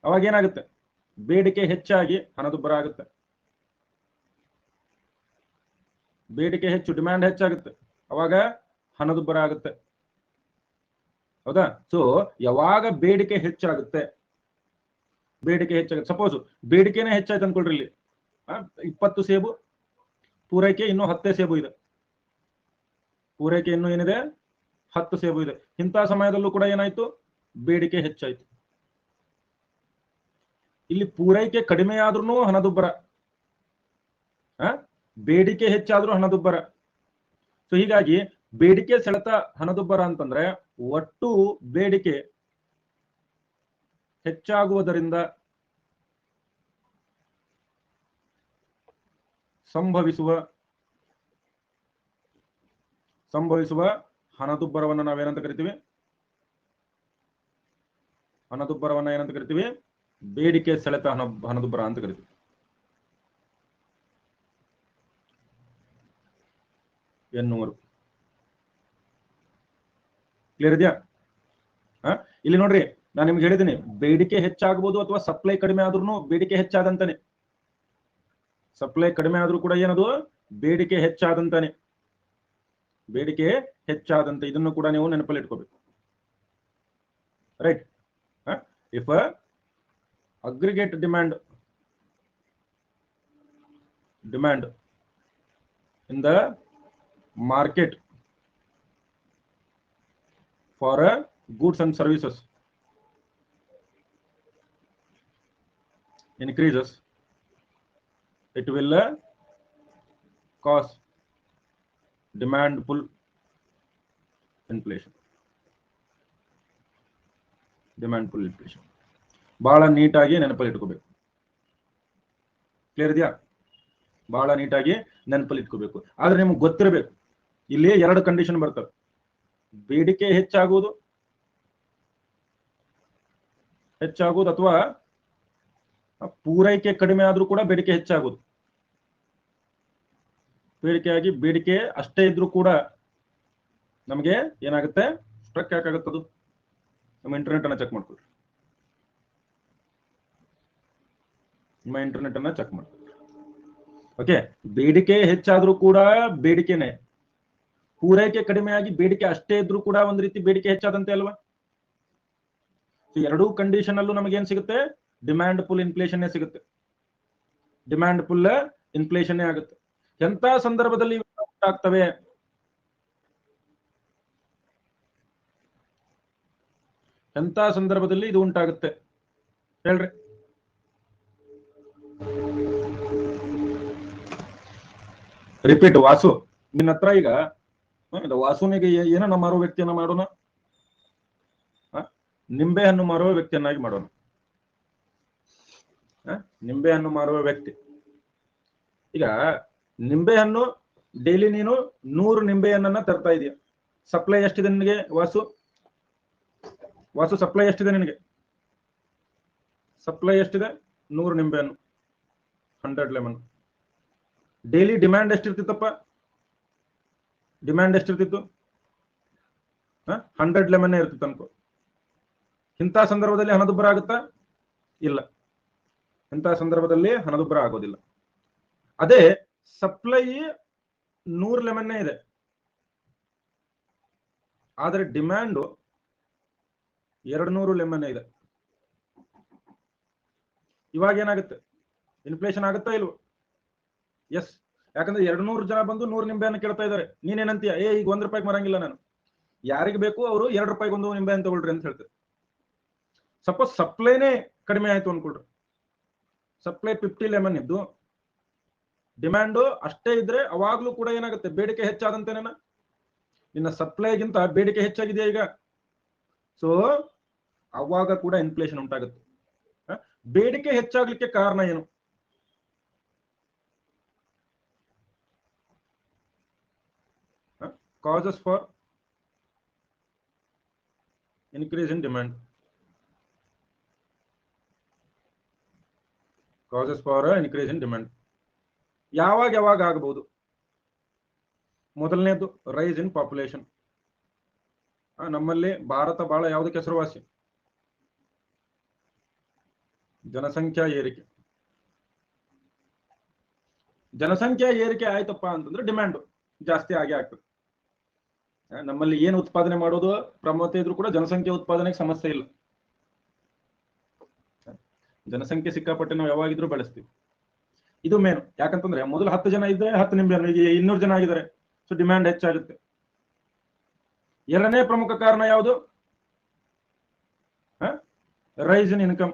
ಅವಾಗ ಏನಾಗುತ್ತೆ? ಬೇಡಿಕೆ ಹೆಚ್ಚಾಗಿ ಹಣದುಬ್ಬರ ಆಗುತ್ತೆ. ಬೇಡಿಕೆ ಹೆಚ್ಚು, ಡಿಮ್ಯಾಂಡ್ ಹೆಚ್ಚಾಗುತ್ತೆ, ಅವಾಗ ಹಣದುಬ್ಬರ ಆಗುತ್ತೆ. ಹೌದಾ? ಸೊ ಯಾವಾಗ ಬೇಡಿಕೆ ಹೆಚ್ಚಾಗುತ್ತೆ, ಸಪೋಸ್ ಬೇಡಿಕೆನೇ ಹೆಚ್ಚಾಯ್ತು ಅನ್ಕೊಳ್ರಿ, ಇಲ್ಲಿ 20 ಸೇಬು, ಪೂರೈಕೆ ಇನ್ನೂ 10 ಸೇಬು ಇದೆ. ಪೂರೈಕೆ ಇನ್ನೂ ಏನಿದೆ? 10 ಸೇಬು ಇದೆ. ಇಂಥ ಸಮಯದಲ್ಲೂ ಕೂಡ ಏನಾಯ್ತು, ಬೇಡಿಕೆ ಹೆಚ್ಚಾಯ್ತು. ಇಲ್ಲಿ ಪೂರೈಕೆ ಕಡಿಮೆ ಆದ್ರೂ ಹಣದುಬ್ಬರ, ಬೇಡಿಕೆ ಹೆಚ್ಚಾದ್ರೂ ಹಣದುಬ್ಬರ. ಸೊ ಹೀಗಾಗಿ ಬೇಡಿಕೆ ಸೆಳೆತ ಹಣದುಬ್ಬರ ಅಂತಂದ್ರೆ ಒಟ್ಟು ಬೇಡಿಕೆ ಹೆಚ್ಚಾಗುವುದರಿಂದ ಸಂಭವಿಸುವ ಹಣದುಬ್ಬರವನ್ನು ನಾವೇನಂತ ಕರಿತೀವಿ? ಹಣದುಬ್ಬರವನ್ನ ಏನಂತ ಕರಿತೀವಿ? ಬೇಡಿಕೆ ಸೆಳೆತ ಹಣದುಬ್ಬರ ಅಂತ ಕರಿತೀವಿ. ಎನ್ನುವರು. ಕ್ಲಿಯರ್ ಇದೆಯಾ? ಇಲ್ಲಿ ನೋಡ್ರಿ, ನಾನು ನಿಮ್ಗೆ ಹೇಳಿದ್ದೀನಿ, ಬೇಡಿಕೆ ಹೆಚ್ಚಾಗಬಹುದು ಅಥವಾ ಸಪ್ಲೈ ಕಡಿಮೆ ಆದ್ರೂ ಬೇಡಿಕೆ ಹೆಚ್ಚಾದಂತಾನೆ. ಸಪ್ಲೈ ಕಡಿಮೆ ಆದ್ರೂ ಕೂಡ ಏನದು? ಬೇಡಿಕೆ ಹೆಚ್ಚಾದಂತಾನೆ. ಬೇಡಿಕೆ ಹೆಚ್ಚಾದಂತೆ. ಇದನ್ನು ಕೂಡ ನೀವು ನೆನಪಲ್ಲಿ ಇಟ್ಕೋಬೇಕು. Right. If aggregate demand in the market for goods and services increases, it will cause demand pull inflation. ಬಹಳ ನೀಟಾಗಿ ನೆನಪಲ್ಲಿ ಇಟ್ಕೋಬೇಕು. ಕ್ಲಿಯರ್ ಇದೆಯಾ? ಬಹಳ ನೀಟಾಗಿ ನೆನಪಲ್ಲಿ ಇಟ್ಕೋಬೇಕು. ಆದ್ರೆ ನಿಮ್ಗೆ ಗೊತ್ತಿರಬೇಕು, ಇಲ್ಲಿ 2 ಕಂಡೀಷನ್ ಬರ್ತವೆ. ಬೇಡಿಕೆ ಹೆಚ್ಚಾಗುವುದು ಅಥವಾ ಪೂರೈಕೆ ಕಡಿಮೆ ಆದ್ರೂ ಕೂಡ ಬೇಡಿಕೆ ಹೆಚ್ಚಾಗುವುದು. ಬೇಡಿಕೆ ಅಷ್ಟೇ ಇದ್ರೂ ಕೂಡ ನಮಗೆ ಏನಾಗುತ್ತೆ? ಸ್ಟ್ರಕ್ ಯಾಕಾಗುತ್ತದು? ನಮ್ಮ ಇಂಟರ್ನೆಟ್ ಅನ್ನ ಚೆಕ್ ಮಾಡ್ಕೊಳ್ರಿ. ಓಕೆ, ಬೇಡಿಕೆ ಹೆಚ್ಚಾದ್ರೂ ಕೂಡ ಬೇಡಿಕೆನೆ, ಪೂರೈಕೆ ಕಡಿಮೆಯಾಗಿ ಬೇಡಿಕೆ ಅಷ್ಟೇ ಇದ್ರೂ ಕೂಡ ಒಂದ್ ರೀತಿ ಬೇಡಿಕೆ ಹೆಚ್ಚಾದಂತೆ ಅಲ್ವಾ? ಎರಡೂ ಕಂಡೀಷನ್ ಅಲ್ಲೂ ನಮಗೇನ್ ಸಿಗುತ್ತೆ? ಡಿಮ್ಯಾಂಡ್ ಪುಲ್ ಇನ್ಫ್ಲೇಷನ್ ಸಿಗುತ್ತೆ. ಡಿಮ್ಯಾಂಡ್ ಪುಲ್ ಇನ್ಫ್ಲೇಷನ್ ಆಗುತ್ತೆ. ಎಂತ ಸಂದರ್ಭದಲ್ಲಿ ಉಂಟಾಗ್ತವೆ? ಎಂತ ಸಂದರ್ಭದಲ್ಲಿ ಇದು ಉಂಟಾಗುತ್ತೆ ಹೇಳ್ರಿ? ರಿಪೀಟ್. ವಾಸು, ನಿನ್ನ ಹತ್ರ ಈಗ ವಾಸುನಿಗೆ ಏನನ್ನ ಮಾರೋ ವ್ಯಕ್ತಿಯನ್ನ ಮಾಡೋಣ? ನಿಂಬೆ ಹಣ್ಣು ಮಾರುವ ವ್ಯಕ್ತಿಯನ್ನಾಗಿ ಮಾಡೋಣ. ನಿಂಬೆ ಹಣ್ಣು ಮಾರುವ ವ್ಯಕ್ತಿ. ಈಗ ನಿಂಬೆ ಹಣ್ಣು ಡೈಲಿ ನೀನು 100 ನಿಂಬೆ ಹಣ್ಣನ್ನ ತರ್ತಾ ಇದೀಯ. ಸಪ್ಲೈ ಎಷ್ಟಿದೆ ನಿನಗೆ ವಾಸು? ಸಪ್ಲೈ ಎಷ್ಟಿದೆ ನಿನಗೆ? ಸಪ್ಲೈ ಎಷ್ಟಿದೆ? 100 ನಿಂಬೆ ಹಣ್ಣು, 100 ಲೆಮನ್. ಡೈಲಿ ಡಿಮ್ಯಾಂಡ್ ಎಷ್ಟಿರ್ತಿತ್ತಪ್ಪ? ಡಿಮ್ಯಾಂಡ್ ಎಷ್ಟಿರ್ತಿತ್ತು? 100 ಲೆಮನ್ ಇರ್ತಿತ್ತು ಅನ್ಕೋ. ಇಂಥ ಸಂದರ್ಭದಲ್ಲಿ ಹಣದುಬ್ಬರ ಆಗುತ್ತಾ? ಇಲ್ಲ, ಇಂಥ ಸಂದರ್ಭದಲ್ಲಿ ಹಣದುಬ್ಬರ ಆಗೋದಿಲ್ಲ. ಅದೇ ಸಪ್ಲೈ 100 ಲೆಮನ್ನೇ ಇದೆ, ಆದ್ರೆ ಡಿಮ್ಯಾಂಡ್ 200 ಲೆಮನ್ ಇದೆ. ಇವಾಗ ಏನಾಗುತ್ತೆ? ಇನ್ಫ್ಲೇಷನ್ ಆಗುತ್ತಾ ಇಲ್ವೋ? ಎಸ್. ಯಾಕಂದ್ರೆ 200 ಜನ ಬಂದು 100 ನಿಂಬೆಯನ್ನು ಕೇಳ್ತಾ ಇದ್ದಾರೆ. ನೀನೇನಂತೀಯ? ಈಗ 1 ರೂಪಾಯಿಗೆ ಮರಂಗಿಲ್ಲ ನಾನು. ಯಾರಿಗೆ ಬೇಕು ಅವರು 2 ರೂಪಾಯಿಗೆ ಒಂದು ನಿಂಬೆ ಅಂತ ತಗೊಳ್ರಿ ಅಂತ ಹೇಳ್ತಾರೆ. ಸಪೋಸ್ ಸಪ್ಲೈನೇ ಕಡಿಮೆ ಆಯ್ತು ಅನ್ಕೊಳ್ರಿ. ಸಪ್ಲೈ 50 ಲೆಮನ್ ಇದ್ದು ಡಿಮ್ಯಾಂಡ್ ಅಷ್ಟೇ ಇದ್ರೆ ಅವಾಗ್ಲೂ ಕೂಡ ಏನಾಗುತ್ತೆ? ಬೇಡಿಕೆ ಹೆಚ್ಚಾದಂತೇನ? ನಿನ್ನ ಸಪ್ಲೈಗಿಂತ ಬೇಡಿಕೆ ಹೆಚ್ಚಾಗಿದೆಯಾ ಈಗ? ಸೊ ಅವಾಗ ಕೂಡ ಇನ್ಫ್ಲೇಷನ್ ಉಂಟಾಗುತ್ತೆ. ಬೇಡಿಕೆ ಹೆಚ್ಚಾಗ್ಲಿಕ್ಕೆ ಕಾರಣ ಏನು? Causes for increase in demand. Causes for increase in demand. ಯಾವಾಗ ಆಗಬಹುದು? ಮೊದಲನೇದು ರೈಸ್ ಇನ್ ಪಾಪ್ಯುಲೇಷನ್. ನಮ್ಮಲ್ಲಿ ಭಾರತ ಬಹಳ ಯಾವುದಕ್ಕೆ ಹೆಸರುವಾಸಿ? ಜನಸಂಖ್ಯಾ ಏರಿಕೆ. ಜನಸಂಖ್ಯಾ ಏರಿಕೆ ಆಯ್ತಪ್ಪ ಅಂತಂದ್ರೆ ಡಿಮ್ಯಾಂಡ್ ಜಾಸ್ತಿ ಆಗೇ ಆಗ್ತದೆ. ನಮ್ಮಲ್ಲಿ ಏನು ಉತ್ಪಾದನೆ ಮಾಡೋದು ಪ್ರಮುಖತೆ ಇದ್ರೂ ಕೂಡ ಜನಸಂಖ್ಯೆ ಉತ್ಪಾದನೆಗೆ ಸಮಸ್ಯೆ ಇಲ್ಲ. ಜನಸಂಖ್ಯೆ ಸಿಕ್ಕಾಪಟ್ಟೆ ನಾವು ಯಾವಾಗಿದ್ರೂ ಬೆಳೆಸ್ತೀವಿ. ಇದು ಮೇನ್. ಯಾಕಂತಂದ್ರೆ ಮೊದಲು 10 ಜನ ಇದ್ರೆ 10 ನಿಂಬೆ, ಈಗ 200 ಜನ ಆಗಿದ್ದಾರೆ. ಸೊ ಡಿಮ್ಯಾಂಡ್ ಹೆಚ್ಚಾಗುತ್ತೆ. ಎರಡನೇ ಪ್ರಮುಖ ಕಾರಣ ಯಾವುದು? Rise in income.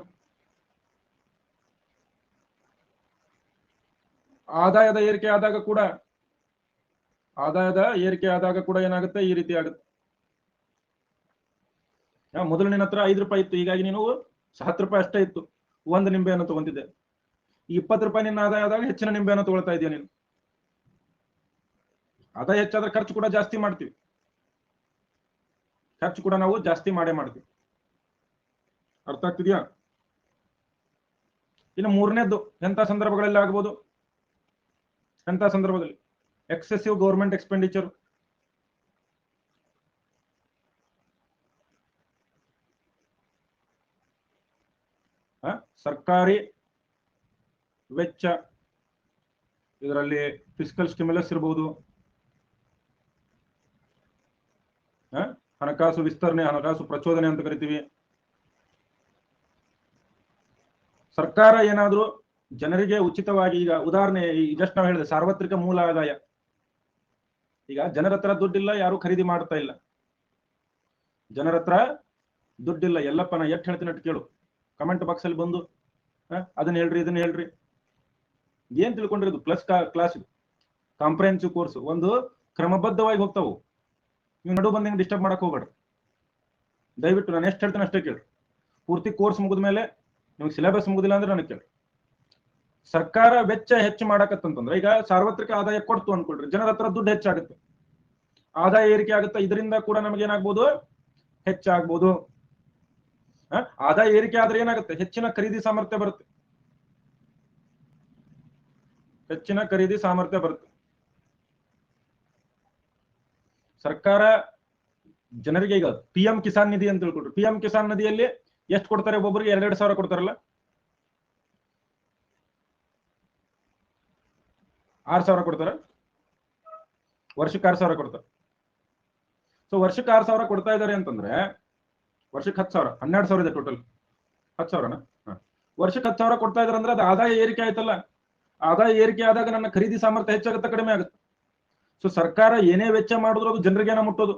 ಆದಾಯದ ಏರಿಕೆ ಆದಾಗ ಕೂಡ ಏನಾಗುತ್ತೆ? ಈ ರೀತಿ ಆಗುತ್ತೆ. ಮೊದಲು ನಿನ್ನ ಹತ್ರ 5 ರೂಪಾಯಿ ಇತ್ತು, ಹೀಗಾಗಿ ನೀನು 10 ರೂಪಾಯಿ ಅಷ್ಟೇ ಇತ್ತು, ಒಂದು ನಿಂಬೆಯನ್ನು ತಗೊಂತಿದ್ದೆ. ಈ 20 ರೂಪಾಯಿ ನಿನ್ನ ಆದಾಯ ಆದಾಗ ಹೆಚ್ಚಿನ ನಿಂಬೆಯನ್ನು ತಗೊಳ್ತಾ ಇದೆಯಾ ನೀನು. ಆದಾಯ ಹೆಚ್ಚಾದ್ರೆ ಖರ್ಚು ಕೂಡ ಜಾಸ್ತಿ ಮಾಡ್ತೀವಿ, ಖರ್ಚು ಕೂಡ ನಾವು ಜಾಸ್ತಿ ಮಾಡೇ ಮಾಡ್ತೀವಿ. ಅರ್ಥ ಆಗ್ತಿದ್ಯಾ? ಇನ್ನು ಮೂರನೇದ್ದು ಎಂತ ಸಂದರ್ಭಗಳಲ್ಲಿ ಆಗ್ಬೋದು? ಎಂತ ಸಂದರ್ಭದಲ್ಲಿ? Excessive government expenditure. ಸರ್ಕಾರಿ ವೆಚ್ಚ, ಇದರಲ್ಲಿ ಫಿಸ್ಕಲ್ ಸ್ಟಿಮ್ಯುಲಸ್ ಇರಬಹುದು, ಹಣಕಾಸು ವಿಸ್ತರಣೆ, ಹಣಕಾಸು ಪ್ರಚೋದನೆ ಅಂತ ಕರಿತೀವಿ. ಸರ್ಕಾರ ಏನಾದ್ರೂ ಜನರಿಗೆ ಉಚಿತವಾಗಿ, ಈಗ ಉದಾಹರಣೆ ಜಸ್ಟ್ ನಾವು ಹೇಳಿದೆ ಸಾರ್ವತ್ರಿಕ ಮೂಲ ಆದಾಯ. ಈಗ ಜನರ ಹತ್ರ ದುಡ್ಡಿಲ್ಲ, ಯಾರು ಖರೀದಿ ಮಾಡ್ತಾ ಇಲ್ಲ. ಜನರ ಹತ್ರ ದುಡ್ಡಿಲ್ಲ, ಎಲ್ಲಪ್ಪ ನಾ ಎಷ್ಟು ಹೇಳ್ತೀನಿ ಅಷ್ಟು ಕೇಳು, ಕಮೆಂಟ್ ಬಾಕ್ಸ್ ಅಲ್ಲಿ ಬಂದು ಅದನ್ನ ಹೇಳ್ರಿ ಇದನ್ನ ಹೇಳ್ರಿ. ಏನ್ ತಿಳ್ಕೊಂಡಿರೋದು? ಪ್ಲಸ್ ಕ್ಲಾಸ್, ಕಾಂಪ್ರಿಹೆನ್ಸಿವ್ ಕೋರ್ಸ್ ಒಂದು ಕ್ರಮಬದ್ಧವಾಗಿ ಹೋಗ್ತಾವು. ನೀವು ನಡು ಬಂದು ಡಿಸ್ಟರ್ಬ್ ಮಾಡಕ್ ಹೋಗ್ಬೇಡ್ರಿ ದಯವಿಟ್ಟು. ನಾನು ಎಷ್ಟು ಹೇಳ್ತೇನೆ ಅಷ್ಟೇ ಕೇಳಿ. ಪೂರ್ತಿ ಕೋರ್ಸ್ ಮುಗಿದ ಮೇಲೆ ನಿಮ್ಗೆ ಸಿಲೆಬಸ್ ಮುಗುದಿಲ್ಲ ಅಂದ್ರೆ ನನಗೆ ಕೇಳಿ. ಸರ್ಕಾರ ವೆಚ್ಚ ಹೆಚ್ಚು ಮಾಡಕತ್ತಂತಂದ್ರೆ, ಈಗ ಸಾರ್ವತ್ರಿಕ ಆದಾಯ ಕೊಡ್ತು ಅನ್ಕೊಳ್ರಿ, ಜನರ ಹತ್ರ ದುಡ್ಡು ಹೆಚ್ಚಾಗುತ್ತೆ, ಆದಾಯ ಏರಿಕೆ ಆಗುತ್ತೆ, ಇದರಿಂದ ಕೂಡ ನಮಗೆ ಏನಾಗ್ಬೋದು? ಹೆಚ್ಚಾಗ್ಬೋದು. ಆದಾಯ ಏರಿಕೆ ಆದ್ರೆ ಏನಾಗುತ್ತೆ? ಹೆಚ್ಚಿನ ಖರೀದಿ ಸಾಮರ್ಥ್ಯ ಬರುತ್ತೆ, ಹೆಚ್ಚಿನ ಖರೀದಿ ಸಾಮರ್ಥ್ಯ ಬರುತ್ತೆ. ಸರ್ಕಾರ ಜನರಿಗೆ ಈಗ PM ಕಿಸಾನ್ ನಿಧಿ ಅಂತ ತಿಳ್ಕೊಳ್ರಿ. PM ಕಿಸಾನ್ ನಿಧಿಯಲ್ಲಿ ಎಷ್ಟು ಕೊಡ್ತಾರೆ? ಒಬ್ಬೊಬ್ಬರಿಗೆ 2,000 ಕೊಡ್ತಾರಲ್ಲ, 6,000 ಕೊಡ್ತಾರೆ, ವರ್ಷಕ್ಕೆ 6,000 ಕೊಡ್ತಾರೆ. ಸೊ ವರ್ಷಕ್ಕೆ 6,000 ಕೊಡ್ತಾ ಇದ್ದಾರೆ ಅಂತಂದ್ರೆ ವರ್ಷಕ್ಕೆ 10,000, 12,000 ಇದೆ ಟೋಟಲ್. 10,000ನ ವರ್ಷಕ್ಕೆ 10,000 ಕೊಡ್ತಾ ಇದಾರೆ ಅಂದ್ರೆ ಅದು ಆದಾಯ ಏರಿಕೆ ಆಯ್ತಲ್ಲ. ಆದಾಯ ಏರಿಕೆ ಆದಾಗ ನನ್ನ ಖರೀದಿ ಸಾಮರ್ಥ್ಯ ಹೆಚ್ಚಾಗುತ್ತೆ, ಕಡಿಮೆ ಆಗುತ್ತೆ. ಸೊ ಸರ್ಕಾರ ಏನೇ ವೆಚ್ಚ ಮಾಡಿದ್ರು ಅದು ಜನರಿಗೇನ ಮುಟ್ಟೋದು.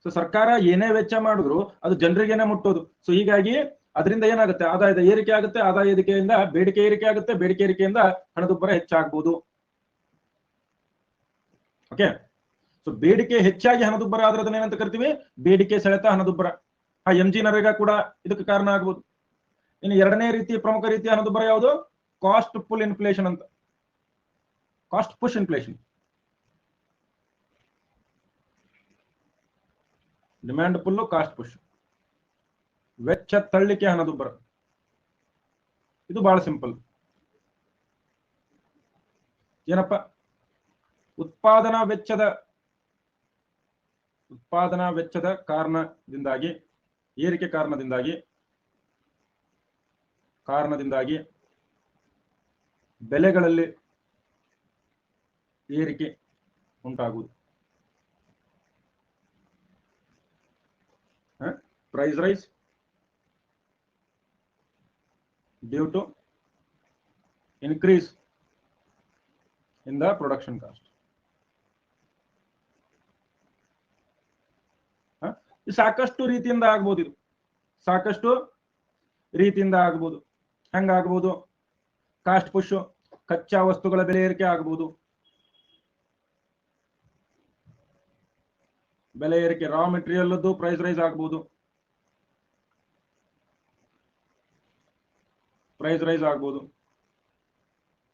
ಸೊ ಸರ್ಕಾರ ಏನೇ ವೆಚ್ಚ ಮಾಡಿದ್ರು ಅದು ಜನರಿಗೇನೆ ಮುಟ್ಟೋದು. ಸೊ ಹೀಗಾಗಿ ಅದರಿಂದ ಏನಾಗುತ್ತೆ? ಆದಾಯದ ಏರಿಕೆ ಆಗುತ್ತೆ, ಆದಾಯ ಏರಿಕೆಯಿಂದ ಬೇಡಿಕೆ ಏರಿಕೆ ಆಗುತ್ತೆ, ಬೇಡಿಕೆ ಏರಿಕೆಯಿಂದ ಹಣದುಬ್ಬರ ಹೆಚ್ಚಾಗಬಹುದು. ಓಕೆ, ಸೊ ಬೇಡಿಕೆ ಹೆಚ್ಚಾಗಿ ಹಣದುಬ್ಬರ ಆದ್ರೆ ಅದನ್ನ ಏನಂತ ಕರಿತೀವಿ? ಬೇಡಿಕೆ ಸೆಳೆತ ಹಣದುಬ್ಬರ. MG ನರೇಗಾ ಕೂಡ ಇದಕ್ಕೆ ಕಾರಣ ಆಗ್ಬೋದು. ಇನ್ನು ಎರಡನೇ ರೀತಿ, ಪ್ರಮುಖ ರೀತಿಯ ಹಣದುಬ್ಬರ ಯಾವುದು? ಕಾಸ್ಟ್ ಪುಲ್ ಇನ್ಫ್ಲೇಷನ್ ಅಂತ. Cost push inflation. Demand pull, cost push, ವೆಚ್ಚ ತಳ್ಳಿಕೆ ಹಣದುಬ್ಬರ. ಇದು ಬಹಳ ಸಿಂಪಲ್. ಏನಪ್ಪ? ಉತ್ಪಾದನಾ ವೆಚ್ಚದ ಕಾರಣದಿಂದಾಗಿ, ಏರಿಕೆ ಕಾರಣದಿಂದಾಗಿ ಬೆಲೆಗಳಲ್ಲಿ ಏರಿಕೆ ಉಂಟಾಗುವುದು. Price rise due to increase in the production cost. ಸಾಕಷ್ಟು ರೀತಿಯಿಂದ ಆಗ್ಬೋದು. ಇದು ಸಾಕಷ್ಟು ರೀತಿಯಿಂದ ಆಗ್ಬೋದು. ಹೆಂಗಾಗ್ಬೋದು? ಕಾಸ್ಟ್ ಪುಷ್, ಕಚ್ಚಾ ವಸ್ತುಗಳ ಬೆಲೆ ಏರಿಕೆ ಆಗ್ಬೋದು. ಬೆಲೆ ಏರಿಕೆ, ರಾ ಮೆಟೀರಿಯಲ್ ಪ್ರೈಸ್ ರೈಸ್ ಆಗ್ಬೋದು, ಪ್ರೈಸ್ ರೈಸ್ ಆಗ್ಬೋದು.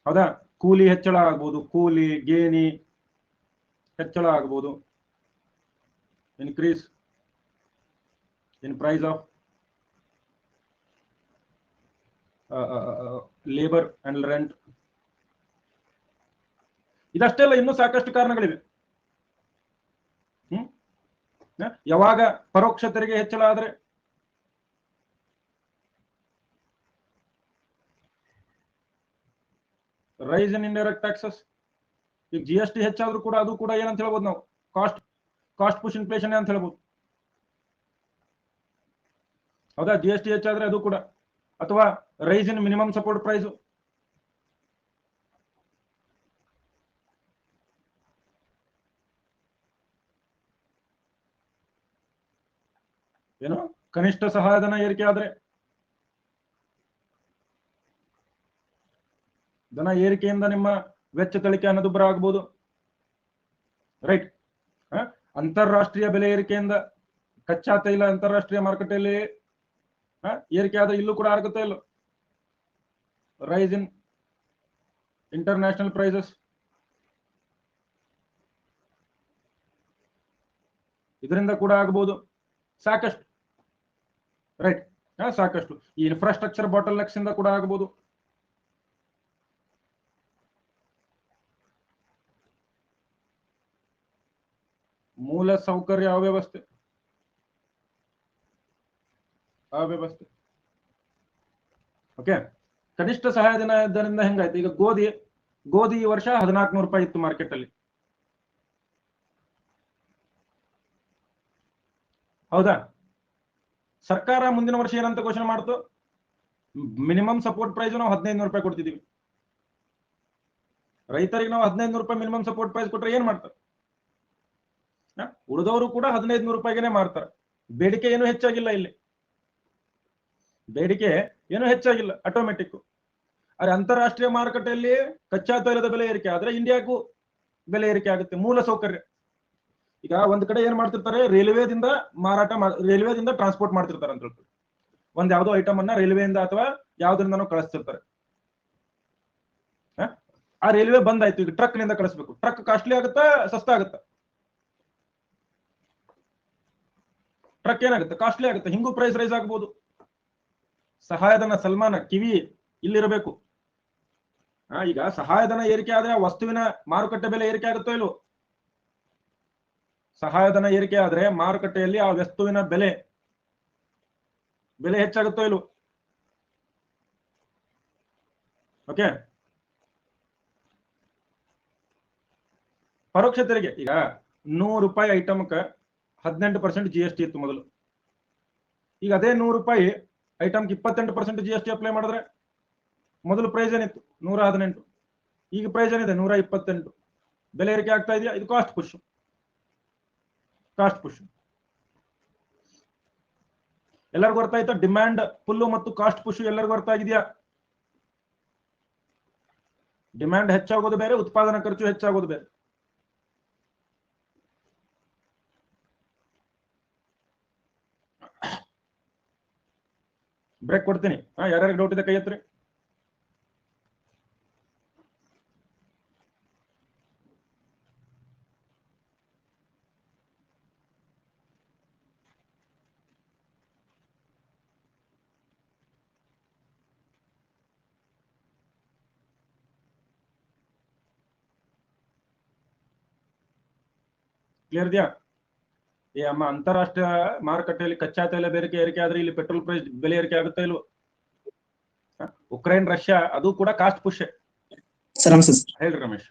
ಹೌದಾ? ಕೂಲಿ ಹೆಚ್ಚಳ ಆಗ್ಬೋದು, ಕೂಲಿ ಗೇಣಿ ಹೆಚ್ಚಳ ಆಗ್ಬೋದು. Increase in price of labour and rent. ಇದಷ್ಟೇ ಅಲ್ಲ, ಇನ್ನೂ ಸಾಕಷ್ಟು ಕಾರಣಗಳಿವೆ. ಯಾವಾಗ ಪರೋಕ್ಷ ತೆರಿಗೆ ಹೆಚ್ಚಳ ಆದ್ರೆ? Rise in indirect taxes. ಈಗ GST ಹೆಚ್ಚಾದ್ರೂ ಕೂಡ ಅದು ಕೂಡ ಏನಂತ ಹೇಳ್ಬೋದು ನಾವು? ಕಾಸ್ಟ್ ಪುಷ್ ಇನ್ಫ್ಲೇಷನ್ ಅಂತ ಹೇಳ್ಬೋದು. ಹೌದಾ? GST ಹೆಚ್ಚಾದ್ರೆ ಅದು ಕೂಡ. ಅಥವಾ rise in minimum support price. ಕನಿಷ್ಠ ಸಹಾಯಧನ ಏರಿಕೆ ಆದ್ರೆ ಧನ ಏರಿಕೆಯಿಂದ ನಿಮ್ಮ ವೆಚ್ಚ ತಳಿಕೆ ಹಣದುಬ್ಬರ ಆಗ್ಬೋದು, ರೈಟ್. ಅಂತಾರಾಷ್ಟ್ರೀಯ ಬೆಲೆ ಏರಿಕೆಯಿಂದ ಕಚ್ಚಾ ತೈಲ ಅಂತಾರಾಷ್ಟ್ರೀಯ ಮಾರುಕಟ್ಟೆಯಲ್ಲಿ ಏರಿಕೆ ಆದ್ರೆ ಇಲ್ಲೂ ಕೂಡ ಆಗುತ್ತೆ ಇಲ್ಲ, ರೈಸ್ ಇನ್ ಇಂಟರ್ನ್ಯಾಷನಲ್ ಪ್ರೈಸಸ್. ಇದರಿಂದ ಕೂಡ ಆಗಬಹುದು ಸಾಕಷ್ಟು, ರೈಟ್. ಸಾಕಷ್ಟು ಈ ಇನ್ಫ್ರಾಸ್ಟ್ರಕ್ಚರ್ ಬಾಟಲ್ ನೆಕ್ಸ್ ಇಂದ ಕೂಡ ಆಗಬಹುದು. ಮೂಲ ಸೌಕರ್ಯ ಅವ್ಯವಸ್ಥೆ ಓಕೆ. ಕನಿಷ್ಠ ಸಹಾಯಧನದಿಂದ ಹೆಂಗಾಯ್ತು? ಈಗ ಗೋಧಿ ಈ ವರ್ಷ 1400 ರೂಪಾಯಿ ಇತ್ತು ಮಾರ್ಕೆಟ್ ಅಲ್ಲಿ, ಹೌದಾ? ಸರ್ಕಾರ ಮುಂದಿನ ವರ್ಷ ಏನಂತ ಘೋಷಣೆ ಮಾಡ್ತು? ಮಿನಿಮಮ್ ಸಪೋರ್ಟ್ ಪ್ರೈಸ್ ನಾವು 1500 ರೂಪಾಯಿ ಕೊಡ್ತಿದೀವಿ. ರೈತರಿಗೆ ನಾವು 1500 ರೂಪಾಯಿ ಮಿನಿಮಮ್ ಸಪೋರ್ಟ್ ಪ್ರೈಸ್ ಕೊಟ್ರೆ ಏನ್ ಮಾಡ್ತಾರೆ? ಉಳಿದವರು ಕೂಡ 1500 ರೂಪಾಯಿಗೆ ಮಾರ್ತಾರೆ. ಬೇಡಿಕೆ ಏನು ಹೆಚ್ಚಾಗಿಲ್ಲ, ಇಲ್ಲಿ ಬೇಡಿಕೆ ಏನು ಹೆಚ್ಚಾಗಿಲ್ಲ, ಆಟೋಮೆಟಿಕ್. ಅರೆ ಅಂತಾರಾಷ್ಟ್ರೀಯ ಮಾರುಕಟ್ಟೆಯಲ್ಲಿ ಕಚ್ಚಾ ತೈಲದ ಬೆಲೆ ಏರಿಕೆ ಆದ್ರೆ ಇಂಡಿಯಾಕ್ಕೂ ಬೆಲೆ ಏರಿಕೆ ಆಗುತ್ತೆ. ಮೂಲ ಸೌಕರ್ಯ, ಈಗ ಒಂದ್ ಕಡೆ ಏನ್ ಮಾಡ್ತಿರ್ತಾರೆ, ರೈಲ್ವೇದಿಂದ ರೈಲ್ವೇದಿಂದ ಟ್ರಾನ್ಸ್ಪೋರ್ಟ್ ಮಾಡ್ತಿರ್ತಾರೆ ಅಂತ ಹೇಳ್ತಾರೆ. ಒಂದ್ ಯಾವ್ದೋ ಐಟಮ್ ಅನ್ನ ರೈಲ್ವೆಯಿಂದ ಅಥವಾ ಯಾವ್ದ್ರಿಂದನೋ ಕಳಿಸ್ತಿರ್ತಾರೆ. ಆ ರೈಲ್ವೆ ಬಂದಾಯ್ತು, ಈಗ ಟ್ರಕ್ ನಿಂದ ಕಳಿಸ್ಬೇಕು. ಟ್ರಕ್ ಕಾಸ್ಟ್ಲಿ ಆಗುತ್ತಾ ಸಸ್ತಾ ಆಗುತ್ತಾ? ಟ್ರಕ್ ಏನಾಗುತ್ತೆ? ಕಾಸ್ಟ್ಲಿ ಆಗುತ್ತೆ. ಹಿಂಗೂ ಪ್ರೈಸ್ ರೈಸ್ ಆಗ್ಬೋದು. ಸಹಾಯಧನ ಸಲ್ಮಾನ ಕಿವಿ ಇಲ್ಲಿರಬೇಕು. ಈಗ ಸಹಾಯಧನ ಏರಿಕೆ ಆದ್ರೆ ವಸ್ತುವಿನ ಮಾರುಕಟ್ಟೆ ಬೆಲೆ ಏರಿಕೆ ಆಗುತ್ತೋ ಇಲ್ವೋ? ಸಹಾಯಧನ ಏರಿಕೆ ಆದ್ರೆ ಮಾರುಕಟ್ಟೆಯಲ್ಲಿ ಆ ವಸ್ತುವಿನ ಬೆಲೆ ಹೆಚ್ಚಾಗುತ್ತೋ ಇಲ್ವೋ? ಓಕೆ. ಪರೋಕ್ಷ ತೆರಿಗೆ, ಈಗ 100 ರೂಪಾಯಿ ಐಟಮ್ಗೆ 18% GST ಇತ್ತು ಮೊದಲು. ಈಗ ಅದೇ 100 ರೂಪಾಯಿ ಐಟಮ್ಗೆ 28% GST ಅಪ್ಲೈ ಮಾಡಿದ್ರೆ ಮೊದಲು ಪ್ರೈಸ್ ಏನಿತ್ತು 118, ಈಗ ಪ್ರೈಸ್ ಏನಿದೆ 128. ಬೆಲೆ ಏರಿಕೆ ಆಗ್ತಾ ಇದೆಯಾ? ಇದು ಕಾಸ್ಟ್ ಪುಷ್. ಎಲ್ಲರಿಗೂ ಅರ್ಥ ಆಯ್ತಾ? ಡಿಮ್ಯಾಂಡ್ ಪುಲ್ಲು ಮತ್ತು ಕಾಸ್ಟ್ ಪುಷ್ ಎಲ್ಲರಿಗೂ ಅರ್ಥ ಆಗಿದೆಯಾ? ಡಿಮ್ಯಾಂಡ್ ಹೆಚ್ಚಾಗೋದು ಬೇರೆ, ಉತ್ಪಾದನಾ ಖರ್ಚು ಹೆಚ್ಚಾಗೋದು ಬೇರೆ. ಬ್ರೇಕ್ ಕೊಡ್ತೀನಿ. ಯಾರ್ಯಾರಿಗೆ ಡೌಟ್ ಇದೆ ಕೈ ಎತ್ರಿ. ಕ್ಲಿಯರ್ ಇದೆಯಾ? ಅಮ್ಮ, ಅಂತಾರಾಷ್ಟ್ರೀಯ ಮಾರುಕಟ್ಟೆಯಲ್ಲಿ ಕಚ್ಚಾ ತೈಲ ಬೇಡಿಕೆ ಏರಿಕೆ ಆದ್ರೆ ಇಲ್ಲಿ ಪೆಟ್ರೋಲ್ ಪ್ರೈಸ್ ಬೆಲೆ ಏರಿಕೆ ಆಗುತ್ತಾ ಇಲ್ವೋ? ಉಕ್ರೇನ್ ರಷ್ಯಾ ಅದು ಕೂಡ ಕಾಸ್ಟ್ ಪುಷ್. ಸರ್ ನಮಸ್ತೆ ಸರ್. ಹೇಳ್ರಿ ರಮೇಶ್.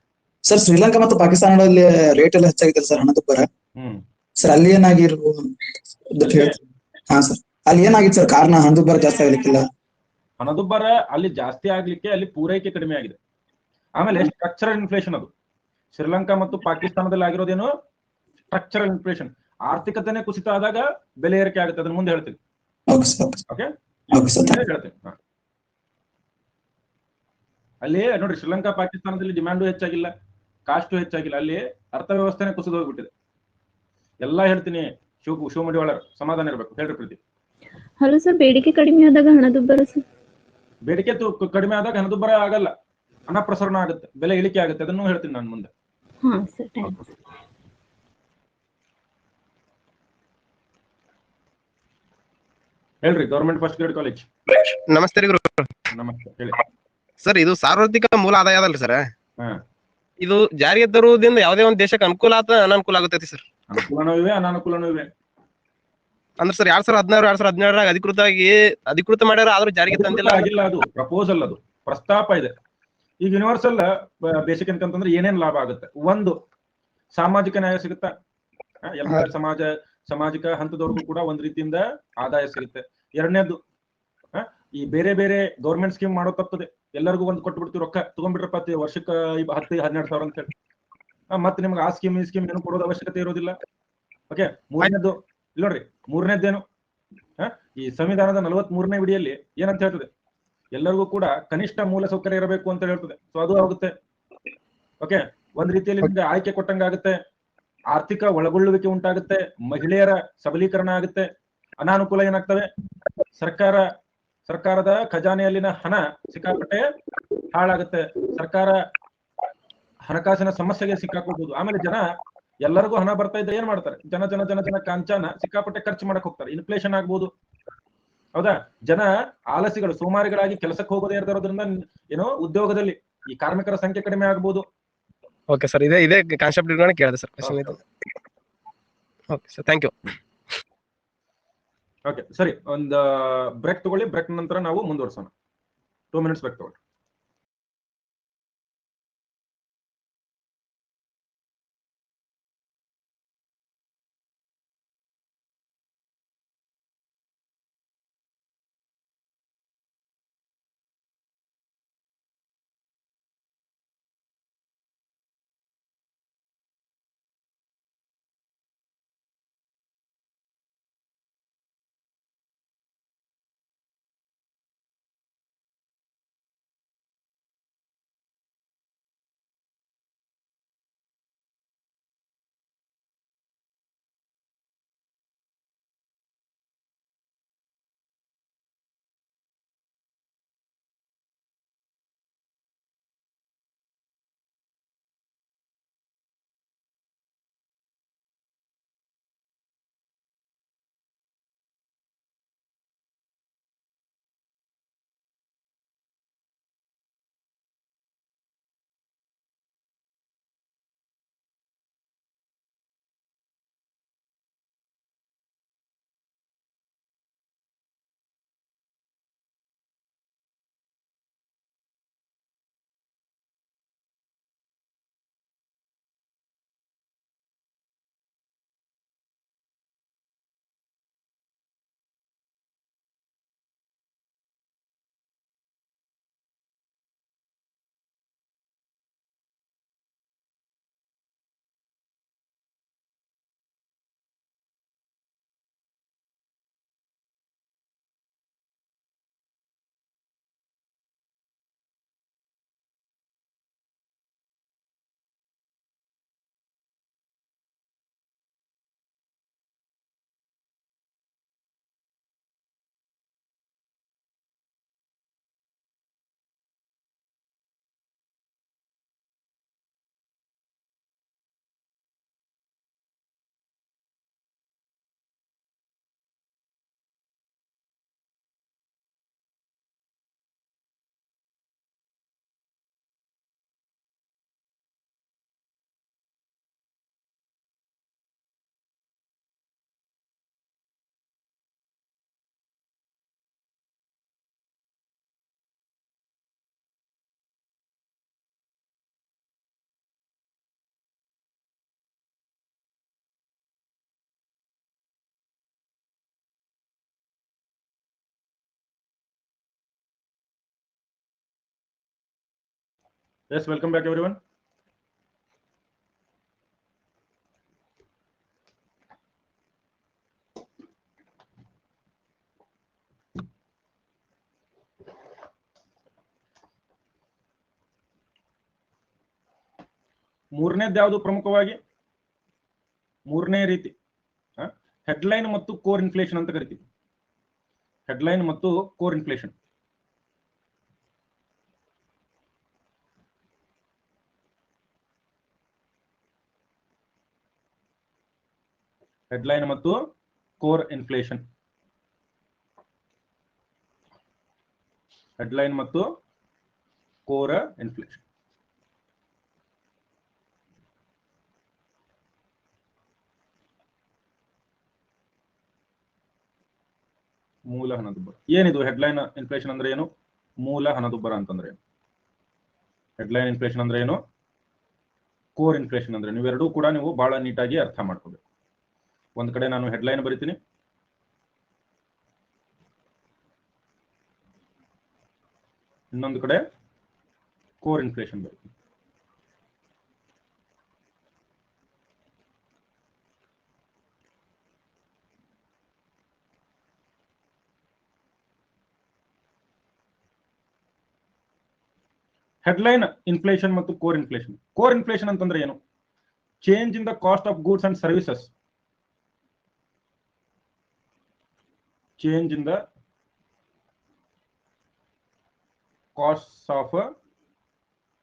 ಸರ್ ಶ್ರೀಲಂಕಾ ಮತ್ತು ಪಾಕಿಸ್ತಾನದಲ್ಲಿ ರೇಟ್ ಎಲ್ಲ ಹೆಚ್ಚಾಗಿದೆ ಸರ್, ಹಣದುಬ್ಬರ. ಸರ್ ಅಲ್ಲಿ ಏನಾಗಿರ್ಬೋದು? ಹಾ ಸರ್, ಅಲ್ಲಿ ಏನಾಗಿತ್ತು ಸರ್ ಕಾರಣ ಹಣದುಬ್ಬರ ಜಾಸ್ತಿ ಆಗ್ಲಿಕ್ಕಿಲ್ಲ? ಹಣದುಬ್ಬರ ಅಲ್ಲಿ ಜಾಸ್ತಿ ಆಗ್ಲಿಕ್ಕೆ ಅಲ್ಲಿ ಪೂರೈಕೆ ಕಡಿಮೆ ಆಗಿದೆ. ಆಮೇಲೆ ಸ್ಟ್ರಕ್ಚರಲ್ ಇನ್ಫ್ಲೇಷನ್, ಅದು ಶ್ರೀಲಂಕಾ ಮತ್ತು ಪಾಕಿಸ್ತಾನದಲ್ಲಿ ಆಗಿರೋದೇನು ಸ್ಟ್ರಕ್ಚರಲ್ ಇನ್ಫ್ಲೇಷನ್. ಆರ್ಥಿಕತೆನೇ ಕುಸಿತ ಆದಾಗ ಬೆಲೆ ಏರಿಕೆ ಆಗುತ್ತೆ. ಅದನ್ನ ಮುಂದೆ ಹೇಳ್ತೀನಿ. ಹೇಳ್ತೀನಿ. ಅಲ್ಲಿ ನೋಡ್ರಿ, ಶ್ರೀಲಂಕಾ ಪಾಕಿಸ್ತಾನದಲ್ಲಿ ಡಿಮ್ಯಾಂಡು ಹೆಚ್ಚಾಗಿಲ್ಲ, ಕಾಸ್ಟು ಹೆಚ್ಚಾಗಿಲ್ಲ. ಅಲ್ಲಿ ಅರ್ಥವ್ಯವಸ್ಥೆನೇ ಕುಸಿದು ಹೋಗ್ಬಿಟ್ಟಿದೆ. ಎಲ್ಲಾ ಹೇಳ್ತೀನಿ. ಶಿವಮಡಿವಾಳರ್ ಸಮಾಧಾನ ಇರ್ಬೇಕು. ಹೇಳ್ರಿ ಪ್ರೀತಿ. ಹಲೋ ಸರ್, ಬೇಡಿಕೆ ಕಡಿಮೆ ಆದಾಗ ಹಣದುಬ್ಬರ ಸರ್? ಬೇಡಿಕೆ ಕಡಿಮೆ ಆದಾಗ ಹಣದುಬ್ಬರ ಆಗಲ್ಲ, ಹಣ ಪ್ರಸರಣ ಆಗುತ್ತೆ, ಬೆಲೆ ಇಳಿಕೆ ಆಗುತ್ತೆ. ಅದನ್ನು ಹೇಳ್ತೀನಿ ನಾನು ಮುಂದೆ. ಹೇಳ್ರಿ. Government first grade college. ನಮಸ್ತೆ ರೀ ಗುರು. ನಮಸ್ತೆ. ಹೇಳಿ ಸರ್, ಇದು ಸಾರ್ವತ್ರಿಕ ಮೂಲ ಆದಾಯ ಅದಲ್ರಿ ಸರ್? ಇದು ಜಾರಿಗೆ ತರುವುದರಿಂದ ಯಾವುದೇ ಒಂದು ದೇಶಕ್ಕೆ ಅನುಕೂಲ ಅಥವಾ ಅನಾನುಕೂಲ ಆಗುತ್ತೈತಿ ಸರ್? ಅನುಕೂಲನೂ ಇವೆ, ಅನಾನುಕೂಲನೂ ಇವೆ. ಅಂದ್ರೆ ಸರ್ 2016 2017 ಅಧಿಕೃತ ಮಾಡ್ಯಾರ, ಆದ್ರೂ ಜಾರಿಗೆ ತಂದಿಲ್ಲ. ಆಗಿಲ್ಲ. ಅದು ಪ್ರಪೋಸಲ್, ಅದು ಪ್ರಸ್ತಾಪ ಇದೆ. ಈಗ ಯೂನಿವರ್ಸಲ್ ಬೇಸಿಕ್ ಇನ್ಕಮ್ ಅಂತಂದ್ರೆ ಏನೇನ್ ಲಾಭ ಆಗುತ್ತೆ? ಒಂದು, ಸಾಮಾಜಿಕ ನ್ಯಾಯ ಸಿಗುತ್ತಾ? ಎಲ್ಲ ಸಾಮಾಜಿಕ ಹಂತದವರೆಗೂ ಕೂಡ ಒಂದ್ ರೀತಿಯಿಂದ ಆದಾಯ ಸಿಗುತ್ತೆ. ಎರಡನೇದು, ಈ ಬೇರೆ ಬೇರೆ ಗೌರ್ಮೆಂಟ್ ಸ್ಕೀಮ್ ಮಾಡೋ ತಪ್ಪದೆ ಎಲ್ಲರಿಗೂ ಒಂದು ಕೊಟ್ಟು ಬಿಡ್ತೀವಿ, ರೊಕ್ಕ ತಗೊಂಡ್ಬಿಟ್ರಪ್ಪ ವರ್ಷಕ್ಕೆ 10-12 ಸಾವಿರ ಅಂತ ಹೇಳಿ. ಮತ್ತೆ ನಿಮ್ಗೆ ಆ ಸ್ಕೀಮ್ ಈ ಸ್ಕೀಮ್ ಏನು ಕೊಡೋದು ಅವಶ್ಯಕತೆ ಇರೋದಿಲ್ಲ. ಓಕೆ. ಮೂರನೇದು, ಇಲ್ಲ ನೋಡ್ರಿ, ಮೂರನೇದ್ದೇನು ಈ ಸಂವಿಧಾನದ 43ನೇ ವಿಡಿಯಲ್ಲಿ ಏನಂತ ಹೇಳ್ತದೆ, ಎಲ್ಲರಿಗೂ ಕೂಡ ಕನಿಷ್ಠ ಮೂಲ ಸೌಕರ್ಯ ಇರಬೇಕು ಅಂತ ಹೇಳ್ತದೆ. ಸೊ ಅದು ಆಗುತ್ತೆ. ಓಕೆ, ಒಂದ್ ರೀತಿಯಲ್ಲಿ ನಿಮ್ಗೆ ಆಯ್ಕೆ ಕೊಟ್ಟಂಗಾಗುತ್ತೆ, ಆರ್ಥಿಕ ಒಳಗೊಳ್ಳುವಿಕೆ ಉಂಟಾಗುತ್ತೆ, ಮಹಿಳೆಯರ ಸಬಲೀಕರಣ ಆಗುತ್ತೆ, ಅನಾನುಕೂಲ ಏನಾಗ್ತವೆ, ಸರ್ಕಾರದ ಖಜಾನೆಯಲ್ಲಿನ ಹಣ ಸಿಕ್ಕಾಪಟ್ಟೆ ಹಾಳಾಗುತ್ತೆ, ಸರ್ಕಾರ ಹಣಕಾಸಿನ ಸಮಸ್ಯೆಗೆ ಸಿಕ್ಕಾಕೊಳ್ಬಹುದು. ಆಮೇಲೆ ಜನ ಎಲ್ಲರಿಗೂ ಹಣ ಬರ್ತಾ ಇದ್ರೆ ಏನ್ ಮಾಡ್ತಾರೆ, ಜನ ಕಾಂಚಾನ ಸಿಕ್ಕಾಪಟ್ಟೆ ಖರ್ಚು ಮಾಡಕ್ ಹೋಗ್ತಾರೆ, ಇನ್ಫ್ಲೇಷನ್ ಆಗ್ಬೋದು. ಹೌದಾ, ಜನ ಆಲಸಿಗಳು, ಸೋಮಾರಿಗಳಾಗಿ ಕೆಲಸಕ್ಕೆ ಹೋಗೋದೇ ಇರೋದ್ರಿಂದ ಏನೋ ಉದ್ಯೋಗದಲ್ಲಿ ಈ ಕಾರ್ಮಿಕರ ಸಂಖ್ಯೆ ಕಡಿಮೆ ಆಗ್ಬೋದು. ಓಕೆ ಸರ್, ಇದೇ ಕಾನ್ಸೆಪ್ಟ್ ಇಟ್ಕೊಂಡು ಕೇಳಿದೆ ಸರ್ ಕ್ವೆಶ್ಚನ್ ಇದು. Okay sir, thank you. Okay ಸರಿ, ಒಂದು ಬ್ರೇಕ್ ತಗೊಳ್ಳಿ. ಬ್ರೇಕ್ ನಂತರ ನಾವು ಮುಂದುವರ್ಸೋಣ. 2 minutes ಬ್ರೇಕ್ ತಗೊಳ್ಳಿ. Yes, welcome back everyone. ಮೂರನೇದು ಯಾವುದು ಪ್ರಮುಖವಾಗಿ, ಮೂರನೇ ರೀತಿ ಹೆಡ್ಲೈನ್ ಮತ್ತು ಕೋರ್ ಇನ್ಫ್ಲೇಷನ್ ಅಂತ ಕರಿತೀವಿ. ಹೆಡ್ಲೈನ್ ಮತ್ತು ಕೋರ್ ಇನ್ಫ್ಲೇಷನ್. ಹೆಡ್ಲೈನ್ ಮತ್ತು ಕೋರ್ ಇನ್ಫ್ಲೇಷನ್. ಹೆಡ್ಲೈನ್ ಮತ್ತು ಕೋರ್ ಇನ್ಫ್ಲೇಷನ್. ಮೂಲ ಹಣದುಬ್ಬರ ಏನಿದು? ಹೆಡ್ಲೈನ್ ಇನ್ಫ್ಲೇಷನ್ ಅಂದ್ರೆ ಏನು? ಮೂಲ ಹಣದುಬ್ಬರ ಅಂತಂದ್ರೆ ಏನು? ಹೆಡ್ಲೈನ್ ಇನ್ಫ್ಲೇಷನ್ ಅಂದ್ರೆ ಏನು? ಕೋರ್ ಇನ್ಫ್ಲೇಷನ್ ಅಂದ್ರೆ ನೀವೆರಡೂ ಕೂಡ ನೀವು ಬಹಳ ನೀಟಾಗಿ ಅರ್ಥ ಮಾಡ್ಕೋಬೇಕು. ಒಂದ್ ಕಡೆ ನಾನು ಹೆಡ್ಲೈನ್ ಬರಿತೀನಿ, ಇನ್ನೊಂದು ಕಡೆ ಕೋರ್ ಇನ್ಫ್ಲೇಷನ್ ಬರಿತೀನಿ. ಹೆಡ್ಲೈನ್ ಇನ್ಫ್ಲೇಷನ್ ಮತ್ತು ಕೋರ್ ಇನ್ಫ್ಲೇಷನ್. ಕೋರ್ ಇನ್ಫ್ಲೇಷನ್ ಅಂತಂದ್ರೆ ಏನು? Change in the cost of goods and services. Change in the cost of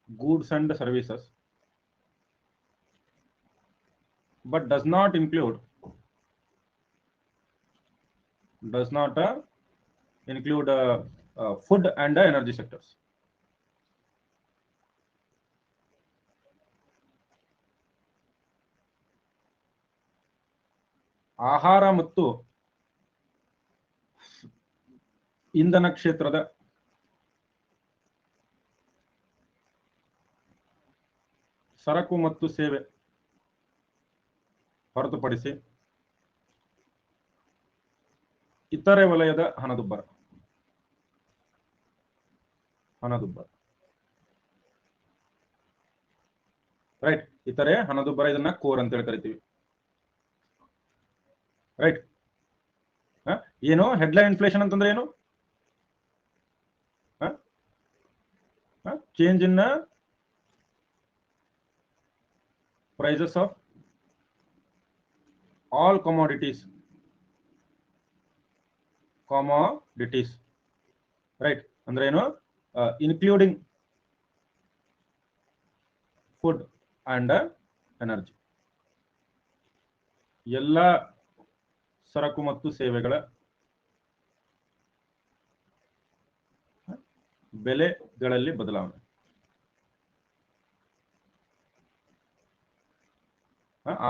goods and services, but does not include food and energy sectors. ಆಹಾರ ಮತ್ತು ಇಂಧನ ಕ್ಷೇತ್ರದ ಸರಕು ಮತ್ತು ಸೇವೆ ಹೊರತುಪಡಿಸಿ ಇತರೆ ವಲಯದ ಹಣದುಬ್ಬರ ರೈಟ್. ಇತರೆ ಹಣದುಬ್ಬರ, ಇದನ್ನ ಕೋರ್ ಅಂತ ಹೇಳಿ ಕರಿತೀವಿ. ರೈಟ್. ಏನು ಹೆಡ್ಲೈನ್ ಇನ್ಫ್ಲೇಷನ್ ಅಂತಂದ್ರೆ ಏನು? Change in prices of all commodities, right? ಅಂದ್ರೆ ಏನು? Including food and energy. ಎಲ್ಲ ಸರಕು ಮತ್ತು ಸೇವೆಗಳ ಬೆಲೆಗಳಲ್ಲಿ ಬದಲಾವಣೆ.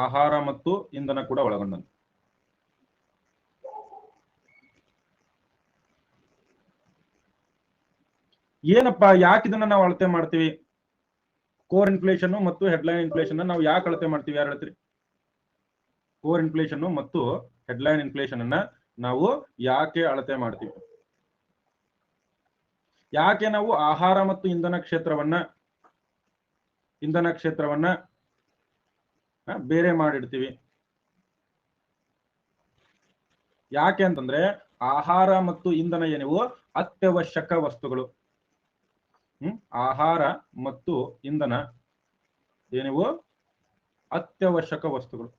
ಆಹಾರ ಮತ್ತು ಇಂಧನ ಕೂಡ ಒಳಗೊಂಡಂತೆ. ಏನಪ್ಪಾ, ಯಾಕೆ ಇದನ್ನ ನಾವು ಅಳತೆ ಮಾಡ್ತೀವಿ? ಕೋರ್ ಇನ್ಫ್ಲೇಷನ್ ಮತ್ತು ಹೆಡ್ಲೈನ್ ಇನ್ಫ್ಲೇಷನ್ ನಾವು ಯಾಕೆ ಅಳತೆ ಮಾಡ್ತೀವಿ? ಯಾರು ಹೇಳ್ತೀರಿ? ಕೋರ್ ಇನ್ಫ್ಲೇಷನ್ ಮತ್ತು ಹೆಡ್ಲೈನ್ ಇನ್ಫ್ಲೇಷನ್ ಅನ್ನ ನಾವು ಯಾಕೆ ಅಳತೆ ಮಾಡ್ತೀವಿ? ಯಾಕೆ ನಾವು ಆಹಾರ ಮತ್ತು ಇಂಧನ ಕ್ಷೇತ್ರವನ್ನ ಬೇರೆ ಮಾಡಿಡ್ತೀವಿ? ಯಾಕೆ ಅಂತಂದ್ರೆ ಆಹಾರ ಮತ್ತು ಇಂಧನ ಏನಿವು ಅತ್ಯವಶ್ಯಕ ವಸ್ತುಗಳು. ಆಹಾರ ಮತ್ತು ಇಂಧನ ಏನಿವು ಅತ್ಯವಶ್ಯಕ ವಸ್ತುಗಳು.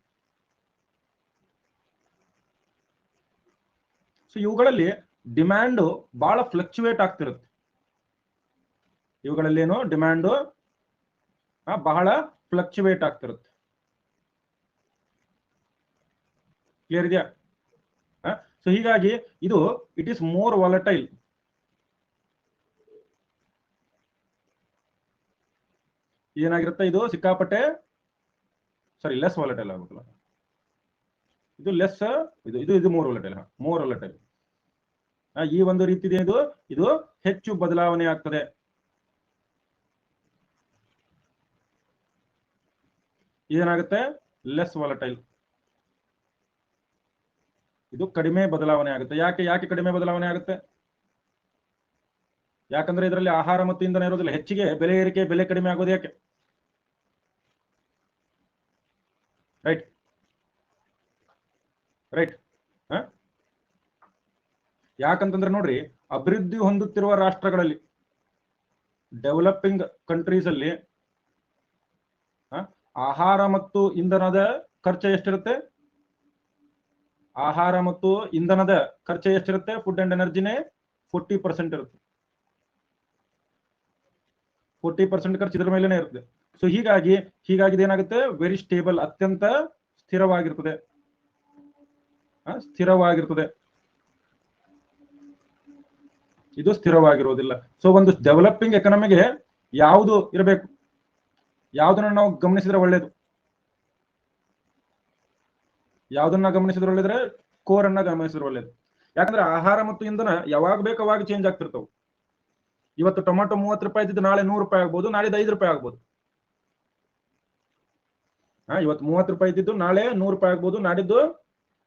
ಸೊ ಇವುಗಳಲ್ಲಿ ಡಿಮ್ಯಾಂಡ್ ಬಹಳ ಫ್ಲಕ್ಚುವೇಟ್ ಆಗ್ತಿರುತ್ತೆ. ಇವುಗಳಲ್ಲಿ ಏನು ಡಿಮ್ಯಾಂಡ್ ಬಹಳ ಫ್ಲಕ್ಚುವೇಟ್ ಆಗ್ತಿರುತ್ತೆ. ಕ್ಲಿಯರ್ ಇದೆಯಾ? ಸೊ ಹೀಗಾಗಿ ಇದು ಇಟ್ ಈಸ್ ಮೋರ್ ವಾಲಟೈಲ್. ಏನಾಗಿರುತ್ತೆ? ಇದು ಸಿಕ್ಕಾಪಟ್ಟೆ ಲೆಸ್ ವಾಲಟೈಲ್ ಆಗುತ್ತಲ್ಲ. ಇದು ಲೆಸ್, ಇದು ಮೋರ್ ವಾಲಟೈಲ್. ಈ ಒಂದು ರೀತಿ ಇದು ಹೆಚ್ಚು ಬದಲಾವಣೆ ಆಗ್ತದೆ. ಏನಾಗುತ್ತೆ? Less volatile. ಇದು ಕಡಿಮೆ ಬದಲಾವಣೆ ಆಗುತ್ತೆ. ಯಾಕೆ ಕಡಿಮೆ ಬದಲಾವಣೆ ಆಗುತ್ತೆ? ಯಾಕಂದ್ರೆ ಇದರಲ್ಲಿ ಆಹಾರ ಮತ್ತು ಇಂಧನ ಇರೋದಿಲ್ಲ. ಹೆಚ್ಚಿಗೆ ಬೆಲೆ ಏರಿಕೆ, ಬೆಲೆ ಕಡಿಮೆ ಆಗೋದು ಯಾಕೆ? ರೈಟ್. ಯಾಕಂತಂದ್ರೆ ನೋಡ್ರಿ, ಅಭಿವೃದ್ಧಿ ಹೊಂದುತ್ತಿರುವ ರಾಷ್ಟ್ರಗಳಲ್ಲಿ, ಡೆವಲಪಿಂಗ್ ಕಂಟ್ರೀಸ್ ಅಲ್ಲಿ ಆಹಾರ ಮತ್ತು ಇಂಧನದ ಖರ್ಚು ಎಷ್ಟಿರುತ್ತೆ? ಆಹಾರ ಮತ್ತು ಇಂಧನದ ಖರ್ಚು ಎಷ್ಟಿರುತ್ತೆ? ಫುಡ್ ಅಂಡ್ ಎನರ್ಜಿನೇ 40% ಇರುತ್ತೆ. 40% ಖರ್ಚು ಇದರ ಮೇಲೆನೆ ಇರುತ್ತೆ. ಸೊ ಹೀಗಾಗಿ ಏನಾಗುತ್ತೆ? ವೆರಿ ಸ್ಟೇಬಲ್, ಅತ್ಯಂತ ಸ್ಥಿರವಾಗಿರ್ತದೆ. ಇದು ಸ್ಥಿರವಾಗಿರೋದಿಲ್ಲ. ಸೊ ಒಂದು ಡೆವಲಪಿಂಗ್ ಎಕಾನಮಿಗೆ ಯಾವುದು ಇರಬೇಕು? ಯಾವುದನ್ನ ನಾವು ಗಮನಿಸಿದ್ರೆ ಒಳ್ಳೇದು? ಯಾವುದನ್ನ ಗಮನಿಸಿದ್ರೆ ಒಳ್ಳೇದ್ರೆ ಕೋರ್ ಅನ್ನ ಗಮನಿಸಿದ್ರೆ ಒಳ್ಳೇದು. ಯಾಕಂದ್ರೆ ಆಹಾರ ಮತ್ತು ಇಂಧನ ಯಾವಾಗ ಬೇಕು ಅವಾಗ ಚೇಂಜ್ ಆಗ್ತಿರ್ತಾವೆ. ಇವತ್ತು ಟೊಮಾಟೊ 30 ರೂಪಾಯಿ ಇದ್ದಿದ್ದು ನಾಳೆ 100 ರೂಪಾಯಿ ಆಗ್ಬೋದು, ನಾಳಿದ್ದು 5 ರೂಪಾಯಿ ಆಗ್ಬೋದು. ಇವತ್ತು 30 ರೂಪಾಯಿ ಇದ್ದಿದ್ದು ನಾಳೆ 100 ರೂಪಾಯಿ ಆಗ್ಬೋದು, ನಾಡಿದ್ದು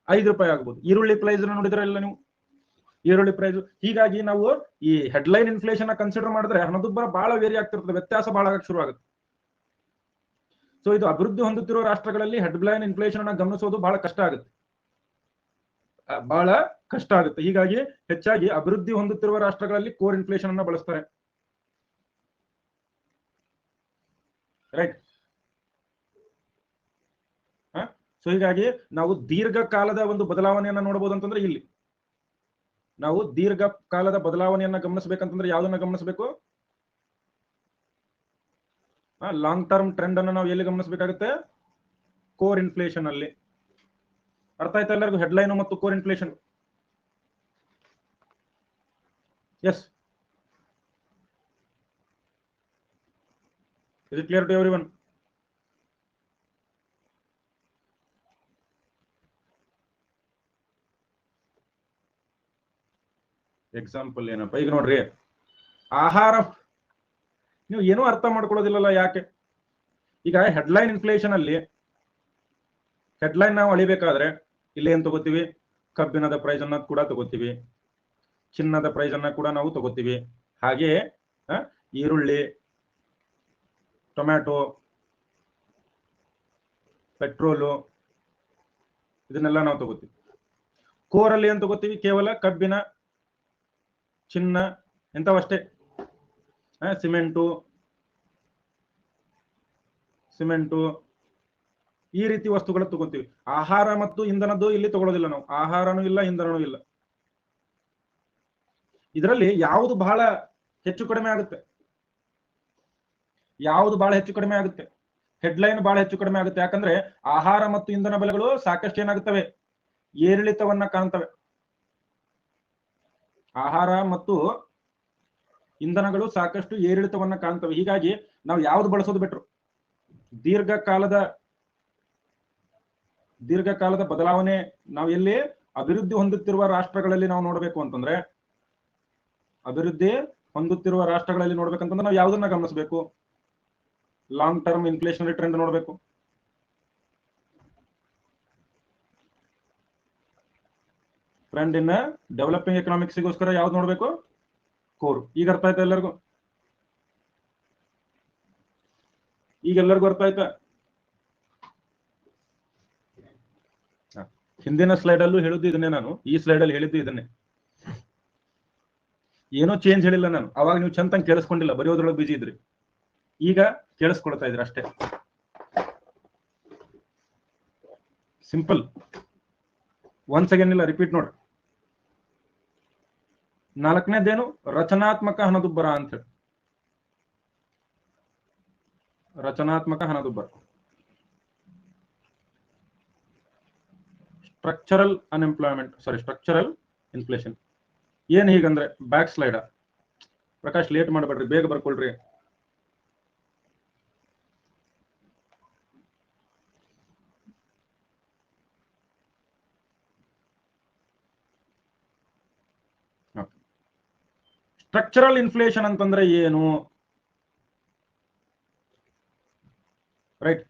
5 ರೂಪಾಯಿ ಆಗ್ಬೋದು. ಈರುಳ್ಳಿ ಪ್ರೈಸ್ ನೋಡಿದ್ರೆ ಇಲ್ಲ ನೀವು? ಈರುಳ್ಳಿ ಪ್ರೈಸ್. ಹೀಗಾಗಿ ನಾವು ಈ ಹೆಡ್ಲೈನ್ ಇನ್ಫ್ಲೇಷನ್ ಕನ್ಸಿಡರ್ ಮಾಡಿದ್ರೆ ಹಣದುಬ್ಬರ ಬಹಳ ವೇರಿ ಆಗ್ತಿರ್ತದೆ, ವ್ಯತ್ಯಾಸ ಬಹಳ ಆಗಕ್ಕೆ ಶುರು ಆಗುತ್ತೆ. ಸೊ ಇದು ಅಭಿವೃದ್ಧಿ ಹೊಂದುತ್ತಿರುವ ರಾಷ್ಟ್ರಗಳಲ್ಲಿ ಹೆಡ್ಲೈನ್ ಇನ್ಫ್ಲೇಷನ್ ಅನ್ನ ಗಮನಿಸೋದು ಬಹಳ ಕಷ್ಟ ಆಗುತ್ತೆ. ಹೀಗಾಗಿ ಹೆಚ್ಚಾಗಿ ಅಭಿವೃದ್ಧಿ ಹೊಂದುತ್ತಿರುವ ರಾಷ್ಟ್ರಗಳಲ್ಲಿ ಕೋರ್ ಇನ್ಫ್ಲೇಷನ್ ಅನ್ನ ಬಳಸ್ತಾರೆ. ರೈಟ್. ಸೊ ಹೀಗಾಗಿ ನಾವು ದೀರ್ಘಕಾಲದ ಒಂದು ಬದಲಾವಣೆಯನ್ನ ನೋಡಬಹುದು ಅಂತಂದ್ರೆ ಇಲ್ಲಿ ನಾವು ದೀರ್ಘಕಾಲದ ಬದಲಾವಣೆಯನ್ನ ಗಮನಿಸಬೇಕಂತಂದ್ರೆ ಯಾವ್ದನ್ನ ಗಮನಿಸಬೇಕು? ಲಾಂಗ್ ಟರ್ಮ್ ಟ್ರೆಂಡ್ ಅನ್ನು ನಾವು ಎಲ್ಲಿ ಗಮನಿಸಬೇಕಾಗುತ್ತೆ? ಕೋರ್ ಇನ್ಫ್ಲೇಷನ್ ಅಲ್ಲಿ. ಅರ್ಥ ಆಯ್ತಾ ಎಲ್ಲರಿಗೂ? ಹೆಡ್ಲೈನ್ ಮತ್ತು core inflation. Yes, is it clear to everyone? Example ಏನಪ್ಪ? ಈಗ ನೋಡ್ರಿ, ಆಹಾರ ನೀವು ಏನೂ ಅರ್ಥ ಮಾಡ್ಕೊಳ್ಳೋದಿಲ್ಲಲ್ಲ, ಯಾಕೆ? ಈಗ ಹೆಡ್ಲೈನ್ ಇನ್ಫ್ಲೇಷನ್ ಅಲ್ಲಿ ಹೆಡ್ಲೈನ್ ನಾವು ಅಳಿಬೇಕಾದ್ರೆ ಇಲ್ಲಿ ಏನ್ ತಗೋತೀವಿ? ಕಬ್ಬಿಣದ ಪ್ರೈಸ್ ಅನ್ನ ಕೂಡ ತಗೋತೀವಿ, ಚಿನ್ನದ ಪ್ರೈಸ್ ಅನ್ನ ಕೂಡ ನಾವು ತಗೋತೀವಿ, ಹಾಗೆ ಈರುಳ್ಳಿ, ಟೊಮ್ಯಾಟೊ, ಪೆಟ್ರೋಲು, ಇದನ್ನೆಲ್ಲ ನಾವು ತಗೋತೀವಿ. ಕೋರಲ್ಲಿ ಏನ್ ತಗೋತೀವಿ? ಕೇವಲ ಕಬ್ಬಿಣ, ಚಿನ್ನ, ಎಂಥವಷ್ಟೇ. ಸಿಮೆಂಟು ಈ ರೀತಿ ವಸ್ತುಗಳು ತಗೋತೀವಿ. ಆಹಾರ ಮತ್ತು ಇಂಧನದ್ದು ಇಲ್ಲಿ ತಗೊಳ್ಳೋದಿಲ್ಲ ನಾವು. ಆಹಾರನೂ ಇಲ್ಲ, ಇಂಧನನೂ ಇಲ್ಲ. ಇದರಲ್ಲಿ ಯಾವುದು ಬಹಳ ಹೆಚ್ಚು ಕಡಿಮೆ ಆಗುತ್ತೆ? ಯಾವುದು ಬಹಳ ಹೆಚ್ಚು ಕಡಿಮೆ ಆಗುತ್ತೆ? ಹೆಡ್ಲೈನ್ ಬಹಳ ಹೆಚ್ಚು ಕಡಿಮೆ ಆಗುತ್ತೆ. ಯಾಕಂದ್ರೆ ಆಹಾರ ಮತ್ತು ಇಂಧನ ಬೆಲೆಗಳು ಸಾಕಷ್ಟು ಏನಾಗುತ್ತವೆ? ಏರಿಳಿತವನ್ನ ಕಾಣ್ತವೆ. ಆಹಾರ ಮತ್ತು ಇಂಧನಗಳು ಸಾಕಷ್ಟು ಏರಿಳಿತವನ್ನ ಕಾಣ್ತವೆ. ಹೀಗಾಗಿ ನಾವು ಯಾವ್ದು ಬಳಸೋದು ಬೆಟ್ರು? ದೀರ್ಘಕಾಲದ ಬದಲಾವಣೆ ನಾವು ಎಲ್ಲಿ ಅಭಿವೃದ್ಧಿ ಹೊಂದುತ್ತಿರುವ ರಾಷ್ಟ್ರಗಳಲ್ಲಿ ನಾವು ನೋಡ್ಬೇಕು ಅಂತಂದ್ರೆ, ಅಭಿವೃದ್ಧಿ ಹೊಂದುತ್ತಿರುವ ರಾಷ್ಟ್ರಗಳಲ್ಲಿ ನೋಡ್ಬೇಕಂತಂದ್ರೆ ನಾವು ಯಾವ್ದನ್ನ ಗಮನಿಸಬೇಕು? ಲಾಂಗ್ ಟರ್ಮ್ ಇನ್ಫ್ಲೇಷನರಿ ಟ್ರೆಂಡ್ ನೋಡ್ಬೇಕು. ಟ್ರೆಂಡ್ ಇನ್ ಡೆವಲಪಿಂಗ್ ಎಕನಾಮಿಕ್ಸ್ಗೋಸ್ಕರ ಯಾವ್ದು ನೋಡ್ಬೇಕು? ಕೋರ್. ಈಗ ಅರ್ಥ ಆಯ್ತಾ ಎಲ್ಲರಿಗೂ? ಈಗೆಲ್ಲರಿಗೂ ಅರ್ಥ ಆಯ್ತಾ? ಹಿಂದಿನ ಸ್ಲೈಡ್ ಅಲ್ಲೂ ಹೇಳಿದ್ದು ಇದನ್ನೇ ನಾನು, ಈ ಸ್ಲೈಡ್ ಅಲ್ಲಿ ಹೇಳಿದ್ದು ಇದನ್ನೇ. ಏನೋ ಚೇಂಜ್ ಹೇಳಿಲ್ಲ ನಾನು. ಅವಾಗ ನೀವು ಚಂದಂಗ್ ಕೇಳಿಸ್ಕೊಂಡಿಲ್ಲ, ಬರೆಯೋದ್ರೊಳಗೆ ಬಿಜಿ ಇದ್ರಿ. ಈಗ ಕೇಳಿಸ್ಕೊಳ್ತಾ ಇದ್ರಿ ಅಷ್ಟೇ. ಸಿಂಪಲ್. ಒನ್ಸ್ ಅಗೇನ್ ಇಲ್ಲ, ರಿಪೀಟ್ ನೋಡ್ರಿ. 4ನೇದೇನು? ರಚನಾತ್ಮಕ ಹಣದುಬ್ಬರ ಅಂತ ಹೇಳಿ. ರಚನಾತ್ಮಕ ಹಣದುಬ್ಬರ, ಸ್ಟ್ರಕ್ಚರಲ್ ಅನ್ಎಂಪ್ಲಾಯ್ಮೆಂಟ್, ಸ್ಟ್ರಕ್ಚರಲ್ ಇನ್ಫ್ಲೇಷನ್. ಏನ್ ಹೀಗಂದ್ರೆ, ಬ್ಯಾಕ್ ಸ್ಲೈಡ್. ಪ್ರಕಾಶ್ ಲೇಟ್ ಮಾಡಬೇಡ್ರಿ, ಬೇಗ ಬರ್ಕೊಳ್ರಿ. ಸ್ಟ್ರಕ್ಚರಲ್ ಇನ್ಫ್ಲೇಷನ್ ಅಂತಂದ್ರೆ ಏನು? ರೈಟ್.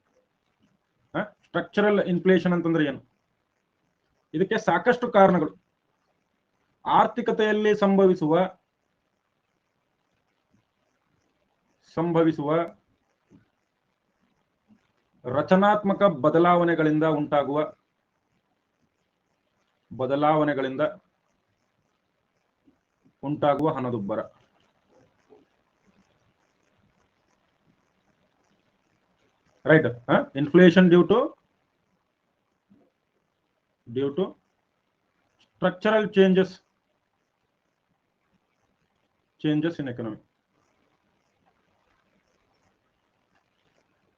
ಸ್ಟ್ರಕ್ಚರಲ್ ಇನ್ಫ್ಲೇಷನ್ ಅಂತಂದ್ರೆ ಏನು? ಇದಕ್ಕೆ ಸಾಕಷ್ಟು ಕಾರಣಗಳು. ಆರ್ಥಿಕತೆಯಲ್ಲಿ ಸಂಭವಿಸುವ ರಚನಾತ್ಮಕ ಬದಲಾವಣೆಗಳಿಂದ ಉಂಟಾಗುವ ಹಣದುಬ್ಬರ. Right. Inflation due to structural changes in economy.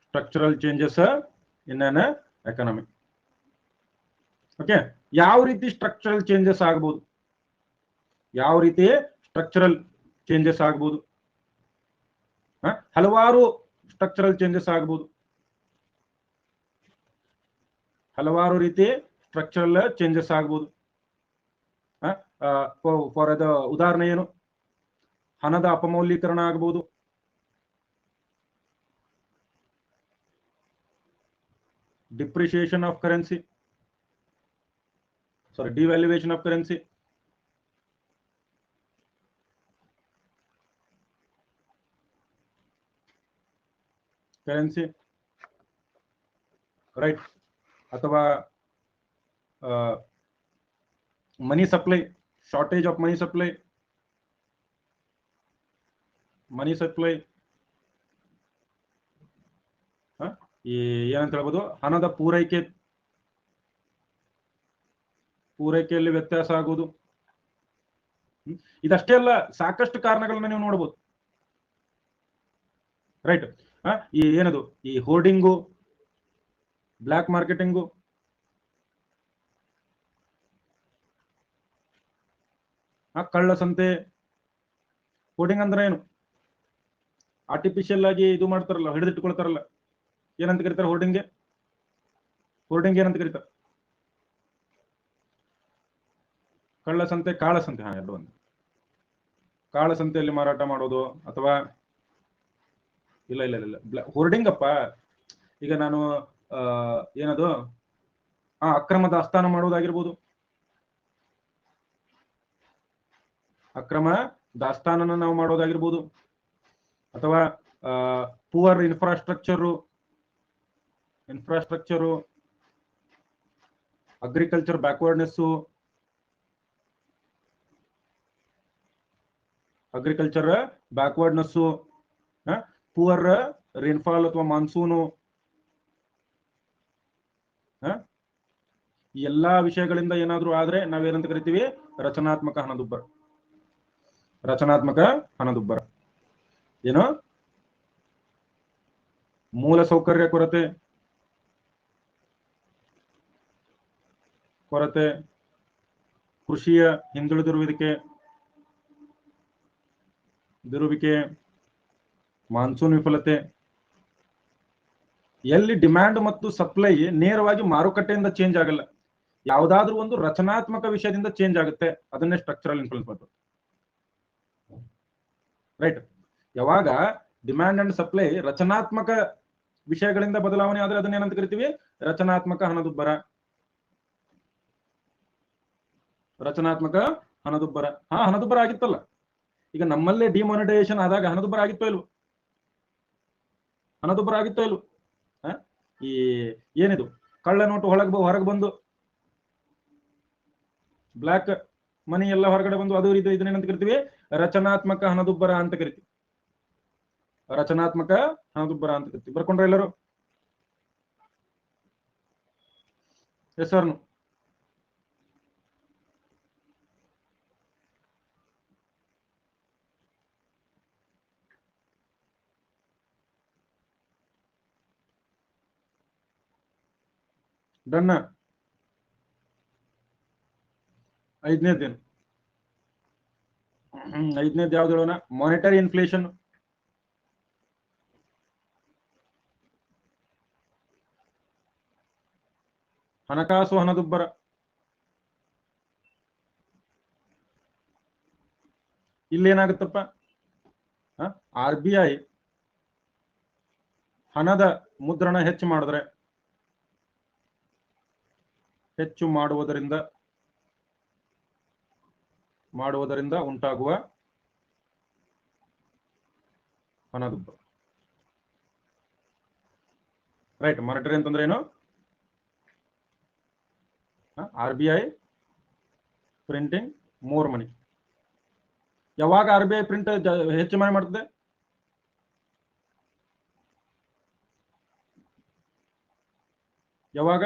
Structural changes in an economy. Okay. ಯಾವ ರೀತಿ ಸ್ಟ್ರಕ್ಚರಲ್ ಚೇಂಜಸ್ ಆಗಬಹುದು? ಹಲವಾರು ಸ್ಟ್ರಕ್ಚರಲ್ ಚೇಂಜಸ್ ಆಗಬಹುದು. ಹಲವಾರು ರೀತಿ ಸ್ಟ್ರಕ್ಚರಲ್ ಚೇಂಜಸ್ ಆಗಬಹುದು. ಫಾರ್ ದ ಉದಾಹರಣೆ ಏನು? ಹಣದ ಅಪಮೌಲ್ಯೀಕರಣ ಆಗಬಹುದು, depreciation of currency, devaluation of currency, right. ಅಥವಾ money supply, shortage of money supply, ಈ ಏನಂತ ಹೇಳ್ಬೋದು, ಹಣದ ಪೂರೈಕೆಯಲ್ಲಿ ವ್ಯತ್ಯಾಸ ಆಗುವುದು. ಇದಷ್ಟೇ ಅಲ್ಲ, ಸಾಕಷ್ಟು ಕಾರಣಗಳನ್ನ ನೀವು ನೋಡ್ಬೋದು. ರೈಟ್. ಈ ಏನದು, ಈ ಹೋರ್ಡಿಂಗು, ಬ್ಲ್ಯಾಕ್ ಮಾರ್ಕೆಟಿಂಗು, ಕಳ್ಳ ಸಂತೆ. ಹೋರ್ಡಿಂಗ್ ಅಂದ್ರೆ ಏನು? ಆರ್ಟಿಫಿಷಿಯಲ್ ಆಗಿ ಇದು ಮಾಡ್ತಾರಲ್ಲ, ಹಿಡಿದಿಟ್ಕೊಳ್ತಾರಲ್ಲ, ಏನಂತ ಕರೀತಾರೆ ಹೋರ್ಡಿಂಗ್ಗೆ? ಹೋರ್ಡಿಂಗ್ ಏನಂತ ಕರೀತಾರೆ? ಕಳ್ಳ ಸಂತೆ, ಕಾಳ ಸಂತೆ. ಎರಡು ಒಂದು. ಕಾಳ ಸಂತೆಯಲ್ಲಿ ಮಾರಾಟ ಮಾಡೋದು, ಅಥವಾ ಇಲ್ಲ ಇಲ್ಲ ಇಲ್ಲ ಹೋರ್ಡಿಂಗ್ ಅಪ್ಪ. ಈಗ ನಾನು ಏನದು ಅಕ್ರಮ ದಾಸ್ತಾನು ಮಾಡೋದಾಗಿರ್ಬೋದು, ಅಕ್ರಮ ದಾಸ್ತಾನನ್ನ ನಾವು ಮಾಡೋದಾಗಿರ್ಬೋದು, ಅಥವಾ poor infrastructure, agriculture backwardness, poor rainfall ಅಥವಾ ಮಾನ್ಸೂನು, ಈ ಎಲ್ಲಾ ವಿಷಯಗಳಿಂದ ಏನಾದ್ರೂ ಆದ್ರೆ ನಾವೇನಂತ ಕರಿತೀವಿ? ರಚನಾತ್ಮಕ ಹಣದುಬ್ಬರ. ರಚನಾತ್ಮಕ ಹಣದುಬ್ಬರ ಏನು? ಮೂಲ ಸೌಕರ್ಯ ಕೊರತೆ, ಕೃಷಿಯ ಹಿಂದುಳಿದಿರುವಿಕೆ, ಮಾನ್ಸೂನ್ ವಿಫಲತೆ, ಎಲ್ಲಿ ಡಿಮ್ಯಾಂಡ್ ಮತ್ತು ಸಪ್ಲೈ ನೇರವಾಗಿ ಮಾರುಕಟ್ಟೆಯಿಂದ ಚೇಂಜ್ ಆಗಲ್ಲ, ಯಾವುದಾದ್ರೂ ಒಂದು ರಚನಾತ್ಮಕ ವಿಷಯದಿಂದ ಚೇಂಜ್ ಆಗುತ್ತೆ, ಅದನ್ನೇ ಸ್ಟ್ರಕ್ಚರಲ್ ಇನ್ಫ್ಲುಯೆನ್ಸ್ ಮಾಡ್ತಾರೆ. ರೈಟ್. ಯಾವಾಗ ಡಿಮ್ಯಾಂಡ್ ಅಂಡ್ ಸಪ್ಲೈ ರಚನಾತ್ಮಕ ವಿಷಯಗಳಿಂದ ಬದಲಾವಣೆ ಆದ್ರೆ ಅದನ್ನೇನಂತ ಕರಿತೀವಿ? ರಚನಾತ್ಮಕ ಹಣದುಬ್ಬರ. ಹಣದುಬ್ಬರ ಆಗಿತ್ತಲ್ಲ. ಈಗ ನಮ್ಮಲ್ಲೇ ಡಿಮಾನಿಟೈಸೇಷನ್ ಆದಾಗ ಹಣದುಬ್ಬರ ಆಗಿತ್ತೋ ಇಲ್ವೋ? ಈ ಏನಿದು ಕಳ್ಳ ನೋಟು ಹೊರಗೆ ಬಂದು, ಬ್ಲ್ಯಾಕ್ ಮನಿ ಎಲ್ಲ ಹೊರಗಡೆ ಬಂದು, ಅದು ಇದನ್ನೇನಂತ ಕರಿತೀವಿ? ರಚನಾತ್ಮಕ ಹಣದುಬ್ಬರ ಅಂತ ಕರಿತೀವಿ. ಬರ್ಕೊಂಡ್ರ ಎಲ್ಲರೂ? Yes sir. ಡನ್ನ. ಐದನೇದೇನು? ಐದನೇದು ಯಾವ್ದು ಹೇಳೋಣ? Monetary inflation. ಹಣಕಾಸು ಹಣದುಬ್ಬರ. ಇಲ್ಲೇನಾಗುತ್ತಪ್ಪ? RBI ಹಣದ ಮುದ್ರಣ ಹೆಚ್ಚು ಮಾಡುವುದರಿಂದ ಉಂಟಾಗುವ ಹಣದುಬ್ಬರ. ರೈಟ್. ಮಾನಿಟರಿ ಅಂತಂದ್ರೆ ಏನು? RBI printing more money. ಯಾವಾಗ RBI ಪ್ರಿಂಟ್ ಹೆಚ್ಚು ಮನಿ ಮಾಡ್ತದೆ? ಯಾವಾಗ?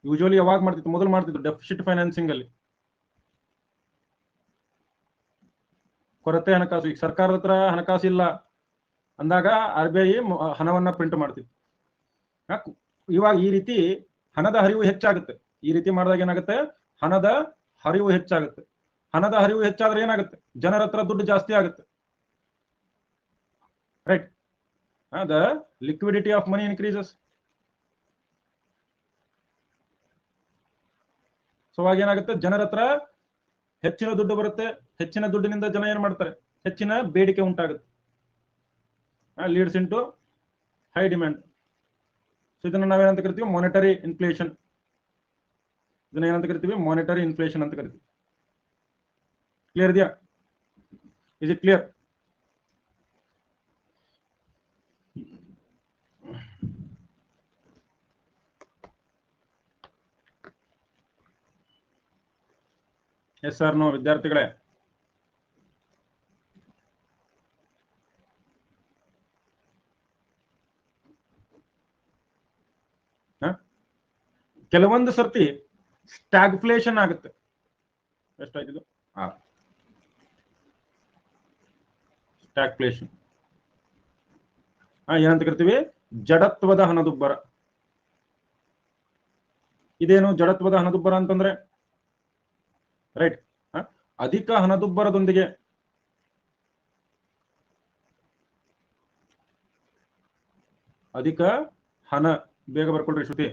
ಯೂಶುವಲಿ ಯಾವಾಗ ಮಾಡ್ತಿತ್ತು? ಮೊದಲು ಮಾಡ್ತಿತ್ತು ಡೆಫಿಸಿಟ್ ಫೈನಾನ್ಸಿಂಗ್ ಅಲ್ಲಿ, ಕೊರತೆ ಹಣಕಾಸು. ಈಗ ಸರ್ಕಾರದ ಹತ್ರ ಹಣಕಾಸು ಇಲ್ಲ ಅಂದಾಗ RBI ಹಣವನ್ನ ಪ್ರಿಂಟ್ ಮಾಡ್ತಿತ್ತು. ಇವಾಗ ಈ ರೀತಿ ಹಣದ ಹರಿವು ಹೆಚ್ಚಾಗುತ್ತೆ. ಈ ರೀತಿ ಮಾಡಿದಾಗ ಏನಾಗುತ್ತೆ? ಹಣದ ಹರಿವು ಹೆಚ್ಚಾಗುತ್ತೆ. ಹಣದ ಹರಿವು ಹೆಚ್ಚಾದ್ರೆ ಏನಾಗುತ್ತೆ? ಜನರ ಹತ್ರ ದುಡ್ಡು ಜಾಸ್ತಿ ಆಗುತ್ತೆ. Right. The liquidity of money increases. So ಅವಾಗ ಏನಾಗುತ್ತೆ? ಜನರ ಹತ್ರ ಹೆಚ್ಚಿನ ದುಡ್ಡು ಬರುತ್ತೆ. ಹೆಚ್ಚಿನ ದುಡ್ಡಿನಿಂದ ಜನ ಏನ್ ಮಾಡ್ತಾರೆ? ಹೆಚ್ಚಿನ ಬೇಡಿಕೆ ಉಂಟಾಗುತ್ತೆ. Leads into high demand. So ಇದನ್ನ ನಾವೇನಂತ ಕರಿತೀವಿ? Monetary inflation. ಅಂತ ಕರಿತೀವಿ. ಕ್ಲಿಯರ್ ಇದೆಯಾ? Is it clear? Yes sir. ನೋ ವಿದ್ಯಾರ್ಥಿಗಳೇ, ಕೆಲವೊಂದು ಸರ್ತಿ ಸ್ಟ್ಯಾಗ್ಫ್ಲೇಷನ್ ಆಗುತ್ತೆ. ಎಷ್ಟಾಯ್ತು? ಸ್ಟ್ಯಾಗ್ಫ್ಲೇಷನ್. ಏನಂತ ಕರಿತೀವಿ? ಜಡತ್ವದ ಹಣದುಬ್ಬರ. ಇದೇನು ಜಡತ್ವದ ಹಣದುಬ್ಬರ ಅಂತಂದ್ರೆ? ರೈಟ್, ಅಧಿಕ ಹಣದುಬ್ಬರದೊಂದಿಗೆ ಅಧಿಕ ಹಣ, ಬೇಗ ಬರ್ಕೊಳ್ರಿ ಶ್ರುತಿ.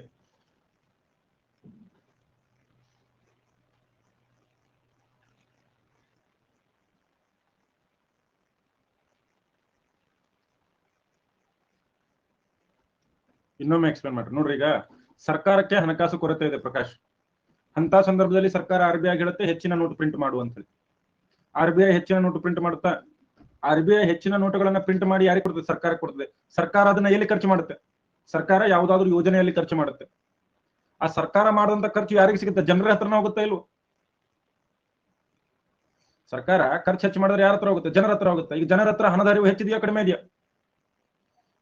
ಇನ್ನೊಮ್ಮೆ ಎಕ್ಸ್ಪ್ಲೇನ್ ಮಾಡ್ರಿ. ನೋಡ್ರಿ, ಈಗ ಸರ್ಕಾರಕ್ಕೆ ಹಣಕಾಸು ಕೊರತೆ ಇದೆ ಪ್ರಕಾಶ್. ಅಂತ ಸಂದರ್ಭದಲ್ಲಿ ಸರ್ಕಾರ RBI ಹೇಳುತ್ತೆ ಹೆಚ್ಚಿನ ನೋಟು ಪ್ರಿಂಟ್ ಮಾಡು ಅಂತ ಹೇಳಿ. RBI ಹೆಚ್ಚಿನ ನೋಟು ಪ್ರಿಂಟ್ ಮಾಡುತ್ತಾ? RBI ಹೆಚ್ಚಿನ ನೋಟುಗಳನ್ನ ಪ್ರಿಂಟ್ ಮಾಡಿ ಯಾರಿಗೆ ಕೊಡ್ತದೆ? ಸರ್ಕಾರಕ್ಕೆ ಕೊಡ್ತದೆ. ಸರ್ಕಾರ ಅದನ್ನ ಎಲ್ಲಿ ಖರ್ಚು ಮಾಡುತ್ತೆ? ಸರ್ಕಾರ ಯಾವುದಾದ್ರೂ ಯೋಜನೆಯಲ್ಲಿ ಖರ್ಚು ಮಾಡುತ್ತೆ. ಆ ಸರ್ಕಾರ ಮಾಡುವಂತ ಖರ್ಚು ಯಾರಿಗೆ ಸಿಗುತ್ತೆ? ಜನರ ಹತ್ರನ ಹೋಗುತ್ತೆ ಇಲ್ವೋ? ಸರ್ಕಾರ ಖರ್ಚು ಹೆಚ್ಚು ಮಾಡಿದ್ರೆ ಯಾರ ಹತ್ರ ಹೋಗುತ್ತೆ? ಜನರ ಹತ್ರ ಹೋಗುತ್ತೆ. ಈಗ ಜನರ ಹತ್ರ ಹಣದ ಹರಿವು ಹೆಚ್ಚಿದೆಯಾ ಕಡಿಮೆ ಇದೆಯಾ?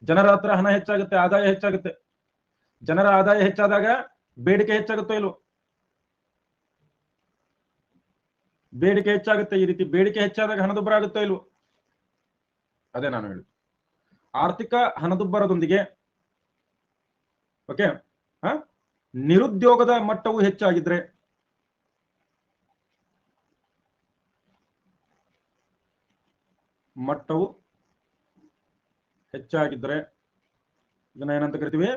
ಜನರ ಹತ್ರ ಹಣ ಹೆಚ್ಚಾಗುತ್ತೆ, ಆದಾಯ ಹೆಚ್ಚಾಗುತ್ತೆ. ಜನರ ಆದಾಯ ಹೆಚ್ಚಾದಾಗ ಬೇಡಿಕೆ ಹೆಚ್ಚಾಗುತ್ತೋ ಇಲ್ವೋ? ಬೇಡಿಕೆ ಹೆಚ್ಚಾಗುತ್ತೆ. ಈ ರೀತಿ ಬೇಡಿಕೆ ಹೆಚ್ಚಾದಾಗ ಹಣದುಬ್ಬರ ಆಗುತ್ತೋ ಇಲ್ವೋ? ಅದೇ ನಾನು ಹೇಳಿ. ಆರ್ಥಿಕ ಹಣದುಬ್ಬರದೊಂದಿಗೆ ಓಕೆ ನಿರುದ್ಯೋಗದ ಮಟ್ಟವು ಹೆಚ್ಚಾಗಿದ್ರೆ, ಇದನ್ನ ಏನಂತ ಕರಿತೀವಿ?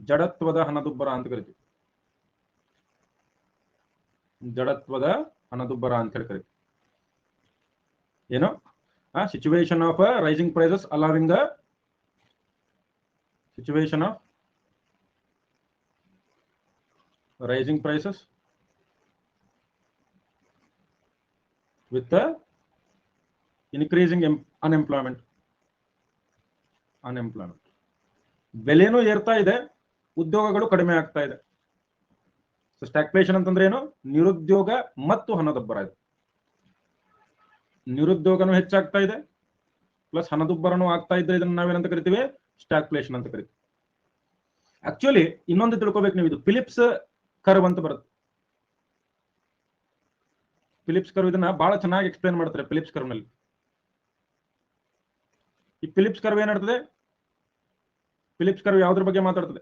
ಜಡತ್ವದ ಹಣದುಬ್ಬರ ಅಂತ ಕರಿತೀವಿ. ಜಡತ್ವದ ಹಣದುಬ್ಬರ ಅಂತ ಹೇಳಿ ಕರಿತೀವಿ. ಏನು? Situation of rising prices allowing the situation of rising prices with increasing unemployment. ಬೆಲೆನೂ ಏರ್ತಾ ಇದೆ, ಉದ್ಯೋಗಗಳು ಕಡಿಮೆ ಆಗ್ತಾ ಇದೆ. ಸ್ಟ್ಯಾಗ್ಫ್ಲೇಷನ್ ಅಂತಂದ್ರೆ ಏನು? ನಿರುದ್ಯೋಗ ಮತ್ತು ಹಣದುಬ್ಬರ ಇದೆ. ನಿರುದ್ಯೋಗನೂ ಹೆಚ್ಚಾಗ್ತಾ ಇದೆ ಪ್ಲಸ್ ಹಣದುಬ್ಬರನೂ ಆಗ್ತಾ ಇದ್ರೆ ಇದನ್ನ ನಾವೇನಂತ ಕರಿತೀವಿ? ಸ್ಟ್ಯಾಗ್ಫ್ಲೇಷನ್ ಅಂತ ಕರಿತೀವಿ. ಆಕ್ಚುಲಿ ಇನ್ನೊಂದು ತಿಳ್ಕೊಬೇಕು ನೀವು, ಇದು ಫಿಲಿಪ್ಸ್ ಕರ್ವ್ ಅಂತ ಬರುತ್ತೆ. ಫಿಲಿಪ್ಸ್ ಕರ್ವ್ ಇದನ್ನ ಬಹಳ ಚೆನ್ನಾಗಿ ಎಕ್ಸ್ಪ್ಲೇನ್ ಮಾಡ್ತಾರೆ. ಫಿಲಿಪ್ಸ್ ಕರ್ವ್ ನಲ್ಲಿ ಈ ಫಿಲಿಪ್ಸ್ ಕರ್ವ್ ಏನಾಗ್ತದೆ? ಫಿಲಿಪ್ಸ್ ಕರ್ವ್ ಯಾವುದ್ರ ಬಗ್ಗೆ ಮಾತಾಡ್ತದೆ?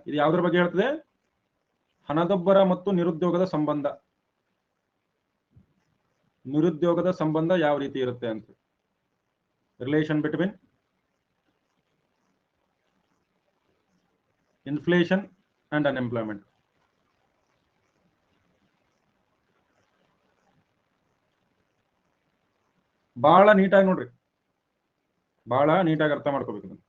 ಇದು ಯಾವುದ್ರ ಬಗ್ಗೆ ಹೇಳ್ತದೆ? ಹಣದುಬ್ಬರ ಮತ್ತು ನಿರುದ್ಯೋಗದ ಸಂಬಂಧ. ನಿರುದ್ಯೋಗದ ಸಂಬಂಧ ಯಾವ ರೀತಿ ಇರುತ್ತೆ ಅಂತ. Relation between inflation and unemployment. ಬಹಳ ನೀಟಾಗಿ ನೋಡ್ರಿ, ಬಹಳ ನೀಟಾಗಿ ಅರ್ಥ ಮಾಡ್ಕೋಬೇಕು ಇದನ್ನ.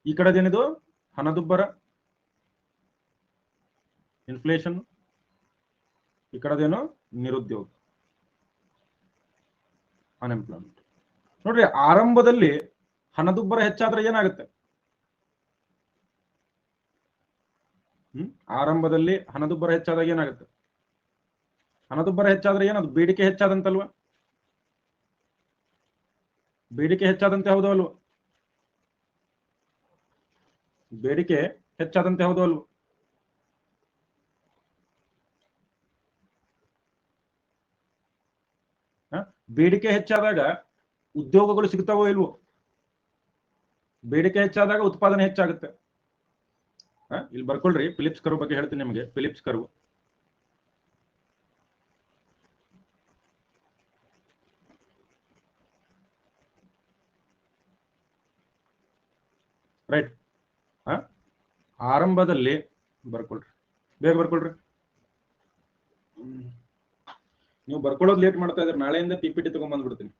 ಈ ಕಡೆದೇನಿದು? ಹಣದುಬ್ಬರ, ಇನ್ಫ್ಲೇಷನ್. ಈ ಕಡೆದೇನು? ನಿರುದ್ಯೋಗ, ಅನ್ಎಂಪ್ಲಾಯ್ಮೆಂಟ್. ನೋಡ್ರಿ, ಆರಂಭದಲ್ಲಿ ಹಣದುಬ್ಬರ ಹೆಚ್ಚಾದ್ರೆ ಏನಾಗುತ್ತೆ? ಆರಂಭದಲ್ಲಿ ಹಣದುಬ್ಬರ ಹೆಚ್ಚಾದಾಗ ಏನಾಗುತ್ತೆ? ಹಣದುಬ್ಬರ ಹೆಚ್ಚಾದ್ರೆ ಏನದು? ಬೇಡಿಕೆ ಹೆಚ್ಚಾದಂತಲ್ವಾ? ಬೇಡಿಕೆ ಹೆಚ್ಚಾದಂತೆ ಹೌದು ಅಲ್ವ? ಬೇಡಿಕೆ ಹೆಚ್ಚಾದಂತೆ ಹೌದು ಅಲ್ವ? ಬೇಡಿಕೆ ಹೆಚ್ಚಾದಾಗ ಉದ್ಯೋಗಗಳು ಸಿಗ್ತಾವೋ ಇಲ್ವೋ? ಬೇಡಿಕೆ ಹೆಚ್ಚಾದಾಗ ಉತ್ಪಾದನೆ ಹೆಚ್ಚಾಗುತ್ತೆ. ಇಲ್ಲಿ ಬರ್ಕೊಳ್ರಿ, ಫಿಲಿಪ್ಸ್ ಕರ್ವ್ ಬಗ್ಗೆ ಹೇಳ್ತೀನಿ ನಿಮಗೆ. Philips curve right. ಆರಂಭದಲ್ಲಿ ಬರ್ಕೊಳ್ರಿ, ಬೇಗ ಬರ್ಕೊಳ್ರಿ. ನೀವು ಬರ್ಕೊಳ್ಳೋದು ಲೇಟ್ ಮಾಡ್ತಾ ಇದ್ರೆ ನಾಳೆಯಿಂದ PPT ತಗೊಂಡ್ಬಂದ್ಬಿಡ್ತೀನಿ.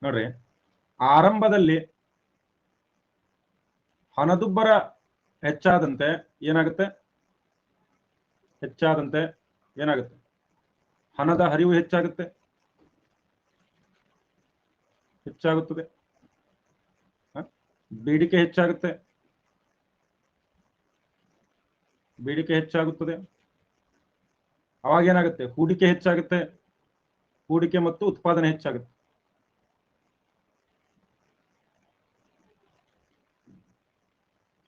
ನೋಡ್ರಿ, ಆರಂಭದಲ್ಲಿ ಹಣದುಬ್ಬರ ಹೆಚ್ಚಾದಂತೆ ಏನಾಗುತ್ತೆ? ಹಣದ ಹರಿವು ಹೆಚ್ಚಾಗುತ್ತದೆ. ಬೇಡಿಕೆ ಹೆಚ್ಚಾಗುತ್ತದೆ. ಅವಾಗ ಏನಾಗುತ್ತೆ? ಹೂಡಿಕೆ ಹೆಚ್ಚಾಗುತ್ತೆ. ಹೂಡಿಕೆ ಮತ್ತು ಉತ್ಪಾದನೆ ಹೆಚ್ಚಾಗುತ್ತೆ.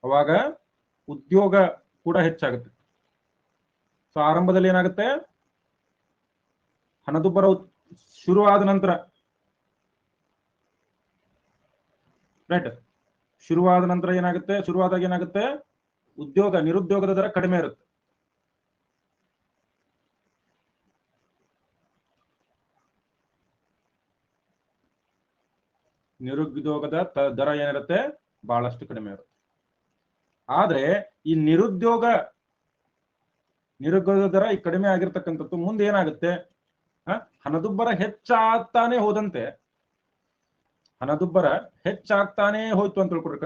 ಅವಾಗ ಉದ್ಯೋಗ ಕೂಡ ಹೆಚ್ಚಾಗುತ್ತೆ. ಸೊ ಆರಂಭದಲ್ಲಿ ಏನಾಗುತ್ತೆ? ಹಣದುಬ್ಬರ ಶುರುವಾದ ನಂತರ, ರೈಟ್, ಶುರುವಾದಾಗ ಏನಾಗುತ್ತೆ? ನಿರುದ್ಯೋಗದ ದರ ಕಡಿಮೆ ಇರುತ್ತೆ. ನಿರುದ್ಯೋಗದ ದರ ಏನಿರುತ್ತೆ? ಬಹಳಷ್ಟು ಕಡಿಮೆ ಇರುತ್ತೆ. ಆದ್ರೆ ಈ ನಿರುದ್ಯೋಗದ ದರ ಈ ಕಡಿಮೆ ಆಗಿರ್ತಕ್ಕಂಥದ್ದು ಮುಂದೆ ಏನಾಗುತ್ತೆ? ಹಣದುಬ್ಬರ ಹೆಚ್ಚಾಗ್ತಾನೆ ಹೋದಂತೆ, ಹೋಯ್ತು ಅಂತ ತಿಳ್ಕೊಡ್ರಿ.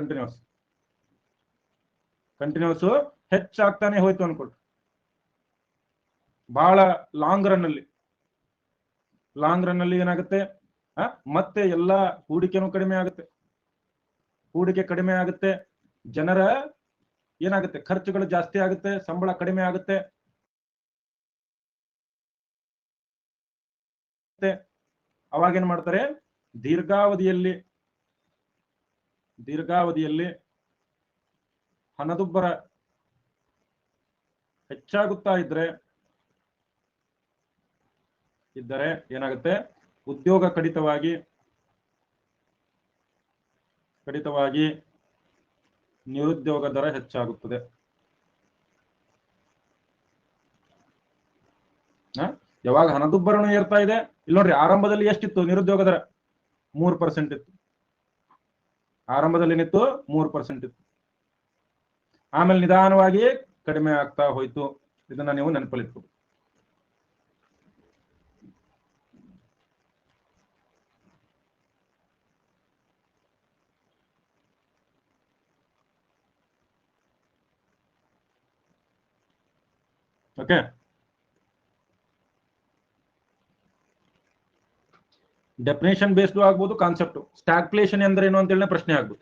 ಕಂಟಿನ್ಯೂಸ್ ಹೆಚ್ಚಾಗ್ತಾನೆ ಹೋಯ್ತು ಅನ್ಕೊಳ್ರಿ. ಬಹಳ ಲಾಂಗ್ ರನ್ ಅಲ್ಲಿ ಏನಾಗುತ್ತೆ? ಮತ್ತೆ ಎಲ್ಲ ಹೂಡಿಕೆನೂ ಕಡಿಮೆ ಆಗುತ್ತೆ. ಜನರ ಏನಾಗುತ್ತೆ? ಖರ್ಚುಗಳು ಜಾಸ್ತಿ ಆಗುತ್ತೆ, ಸಂಬಳ ಕಡಿಮೆ ಆಗುತ್ತೆ. ಅವಾಗ ಏನ್ ಮಾಡ್ತಾರೆ? ದೀರ್ಘಾವಧಿಯಲ್ಲಿ ಹಣದುಬ್ಬರ ಹೆಚ್ಚಾಗುತ್ತಾ ಇದ್ದರೆ ಏನಾಗುತ್ತೆ? ಉದ್ಯೋಗ ಕಡಿತವಾಗಿ ನಿರುದ್ಯೋಗ ದರ ಹೆಚ್ಚಾಗುತ್ತದೆ. ಯಾವಾಗ ಹಣದುಬ್ಬರನು ಏರ್ತಾ ಇದೆ, ಇಲ್ಲಿ ನೋಡ್ರಿ, ಆರಂಭದಲ್ಲಿ ಎಷ್ಟಿತ್ತು ನಿರುದ್ಯೋಗ ದರ? 3% ಇತ್ತು. ಆರಂಭದಲ್ಲಿ ಏನಿತ್ತು? 3% ಇತ್ತು. ಆಮೇಲೆ ನಿಧಾನವಾಗಿ ಕಡಿಮೆ ಆಗ್ತಾ ಹೋಯ್ತು. ಇದನ್ನ ನೀವು ನೆನಪಲ್ಲಿಟ್ಕೊ. ಓಕೆ, ಡೆಫಿನೇಷನ್ ಬೇಸ್ಡ್ ಆಗ್ಬೋದು. ಕಾನ್ಸೆಪ್ಟ್ ಸ್ಟಾಗ್ಫ್ಲೇಷನ್ ಅಂದ್ರೆ ಏನು ಅಂತೇಳಿ ಪ್ರಶ್ನೆ ಆಗ್ಬೋದು.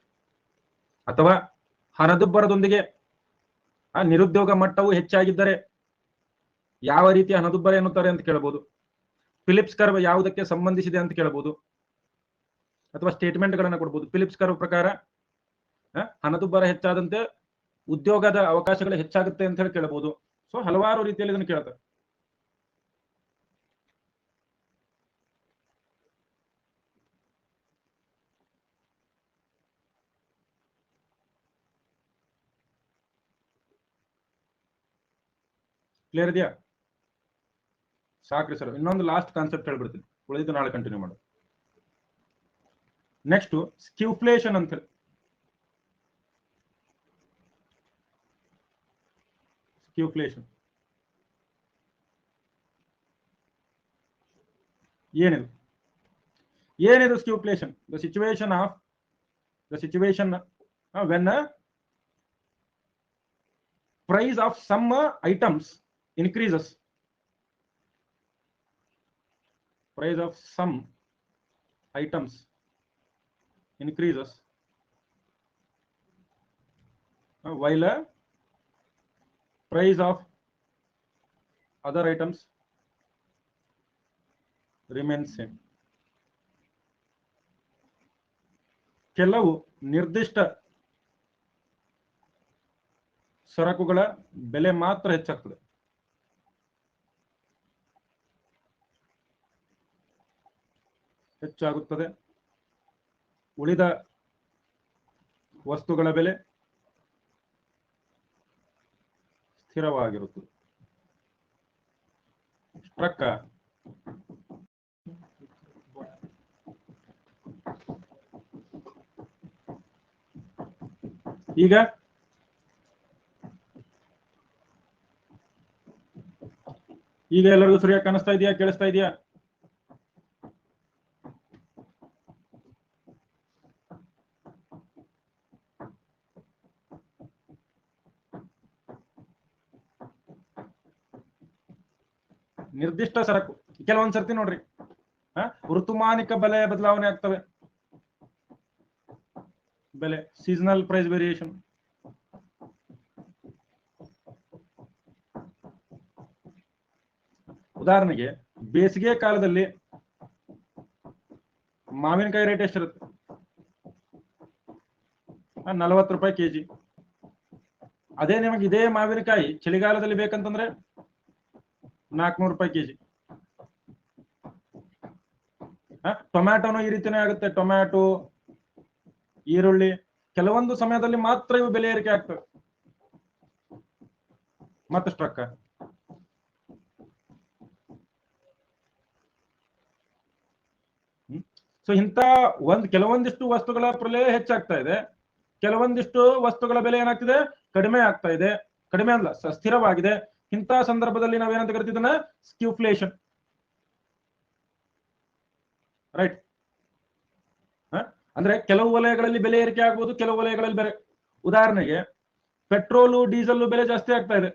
ಅಥವಾ ಹಣದುಬ್ಬರದೊಂದಿಗೆ ನಿರುದ್ಯೋಗ ಮಟ್ಟವು ಹೆಚ್ಚಾಗಿದ್ದರೆ ಯಾವ ರೀತಿಯ ಹಣದುಬ್ಬರ ಎನ್ನುತ್ತಾರೆ ಅಂತ ಕೇಳಬಹುದು. ಫಿಲಿಪ್ಸ್ ಕರ್ವ್ ಯಾವುದಕ್ಕೆ ಸಂಬಂಧಿಸಿದೆ ಅಂತ ಕೇಳಬಹುದು. ಅಥವಾ ಸ್ಟೇಟ್ಮೆಂಟ್ ಗಳನ್ನ ಕೊಡಬಹುದು. ಫಿಲಿಪ್ಸ್ ಕರ್ವ್ ಪ್ರಕಾರ ಹಣದುಬ್ಬರ ಹೆಚ್ಚಾದಂತೆ ಉದ್ಯೋಗದ ಅವಕಾಶಗಳು ಹೆಚ್ಚಾಗುತ್ತೆ ಅಂತ ಹೇಳಿ ಕೇಳಬಹುದು. ಸೊ ಹಲವಾರು ರೀತಿಯಲ್ಲಿ ಇದನ್ನು ಕೇಳ್ತಾರೆ. ಕ್ಲಿಯರ್ ಇದೆಯಾ? ಸಾಕ್ರಿ ಸರ್. ಇನ್ನೊಂದು ಲಾಸ್ಟ್ ಕಾನ್ಸೆಪ್ಟ್ ಹೇಳ್ಬಿಡ್ತೀನಿ, ಉಳಿದಿದ್ದು ನಾಳೆ ಕಂಟಿನ್ಯೂ ಮಾಡೋದು. ನೆಕ್ಸ್ಟ್ ಸ್ಕ್ಯೂಫ್ಲೇಷನ್ ಅಂತ ಹೇಳಿ. ಸ್ಕ್ಯೂಫ್ಲೇಷನ್ ಏನಿದು skewflation? The situation when price of some items increases. Price of some items increases while price of other items remains same. ಕೆಲವು ನಿರ್ದಿಷ್ಟ ಸರಕುಗಳ ಬೆಲೆ ಮಾತ್ರ ಹೆಚ್ಚಾಗುತ್ತದೆ. ಉಳಿದ ವಸ್ತುಗಳ ಬೆಲೆ ಸ್ಥಿರವಾಗಿರುತ್ತದೆ. ಸ್ಟ್ರಕ್ಕ ಈಗ ಎಲ್ಲರಿಗೂ ಸರಿಯಾಗಿ ಕಾಣಿಸ್ತಾ ಇದೆಯಾ? ಕೇಳಿಸ್ತಾ ಇದೆಯಾ? ನಿರ್ದಿಷ್ಟ ಸರಕು ಕೆಲವೊಂದ್ ಸರ್ತಿ ನೋಡ್ರಿ ಋತುಮಾನಿಕ ಬೆಲೆ ಬದಲಾವಣೆ ಆಗ್ತವೆ. ಬೆಲೆ ಸೀಸನಲ್ ಪ್ರೈಸ್ ವೇರಿಯೇಷನ್. ಉದಾಹರಣೆಗೆ ಬೇಸಿಗೆ ಕಾಲದಲ್ಲಿ ಮಾವಿನಕಾಯಿ ರೇಟ್ ಎಷ್ಟಿರುತ್ತೆ? 40 ರೂಪಾಯಿ ಕೆಜಿ. ಅದೇ ನಿಮಗೆ ಇದೇ ಮಾವಿನಕಾಯಿ ಚಳಿಗಾಲದಲ್ಲಿ ಬೇಕಂತಂದ್ರೆ 400 ರೂಪಾಯಿ ಕೆಜಿ. ಟೊಮ್ಯಾಟೋನು ಈ ರೀತಿನೇ ಆಗುತ್ತೆ. ಟೊಮ್ಯಾಟೊ, ಈರುಳ್ಳಿ ಕೆಲವೊಂದು ಸಮಯದಲ್ಲಿ ಮಾತ್ರ ಇವು ಬೆಲೆ ಏರಿಕೆ ಆಗ್ತವೆ. ಮತ್ತಷ್ಟು ರೊಕ್ಕ. ಸೊ ಇಂಥ ಕೆಲವೊಂದಿಷ್ಟು ವಸ್ತುಗಳ ಬೆಲೆ ಹೆಚ್ಚಾಗ್ತಾ ಇದೆ, ಕೆಲವೊಂದಿಷ್ಟು ವಸ್ತುಗಳ ಬೆಲೆ ಏನಾಗ್ತಿದೆ? ಕಡಿಮೆ ಆಗ್ತಾ ಇದೆ. ಕಡಿಮೆ ಅಲ್ಲ, ಸ್ಥಿರವಾಗಿದೆ. ಇಂಥ ಸಂದರ್ಭದಲ್ಲಿ ನಾವೇನಂತ ಕರಿತೀವಿ? ಇದನ್ನ ಸ್ಕ್ಯೂಫ್ಲೇಷನ್. ರೈಟ್. ಅಂದ್ರೆ ಕೆಲವು ವಲಯಗಳಲ್ಲಿ ಬೆಲೆ ಏರಿಕೆ ಆಗ್ಬೋದು, ಕೆಲವು ವಲಯಗಳಲ್ಲಿ ಬೇರೆ. ಉದಾಹರಣೆಗೆ ಪೆಟ್ರೋಲು, ಡೀಸೆಲ್ ಬೆಲೆ ಜಾಸ್ತಿ ಆಗ್ತಾ ಇದೆ,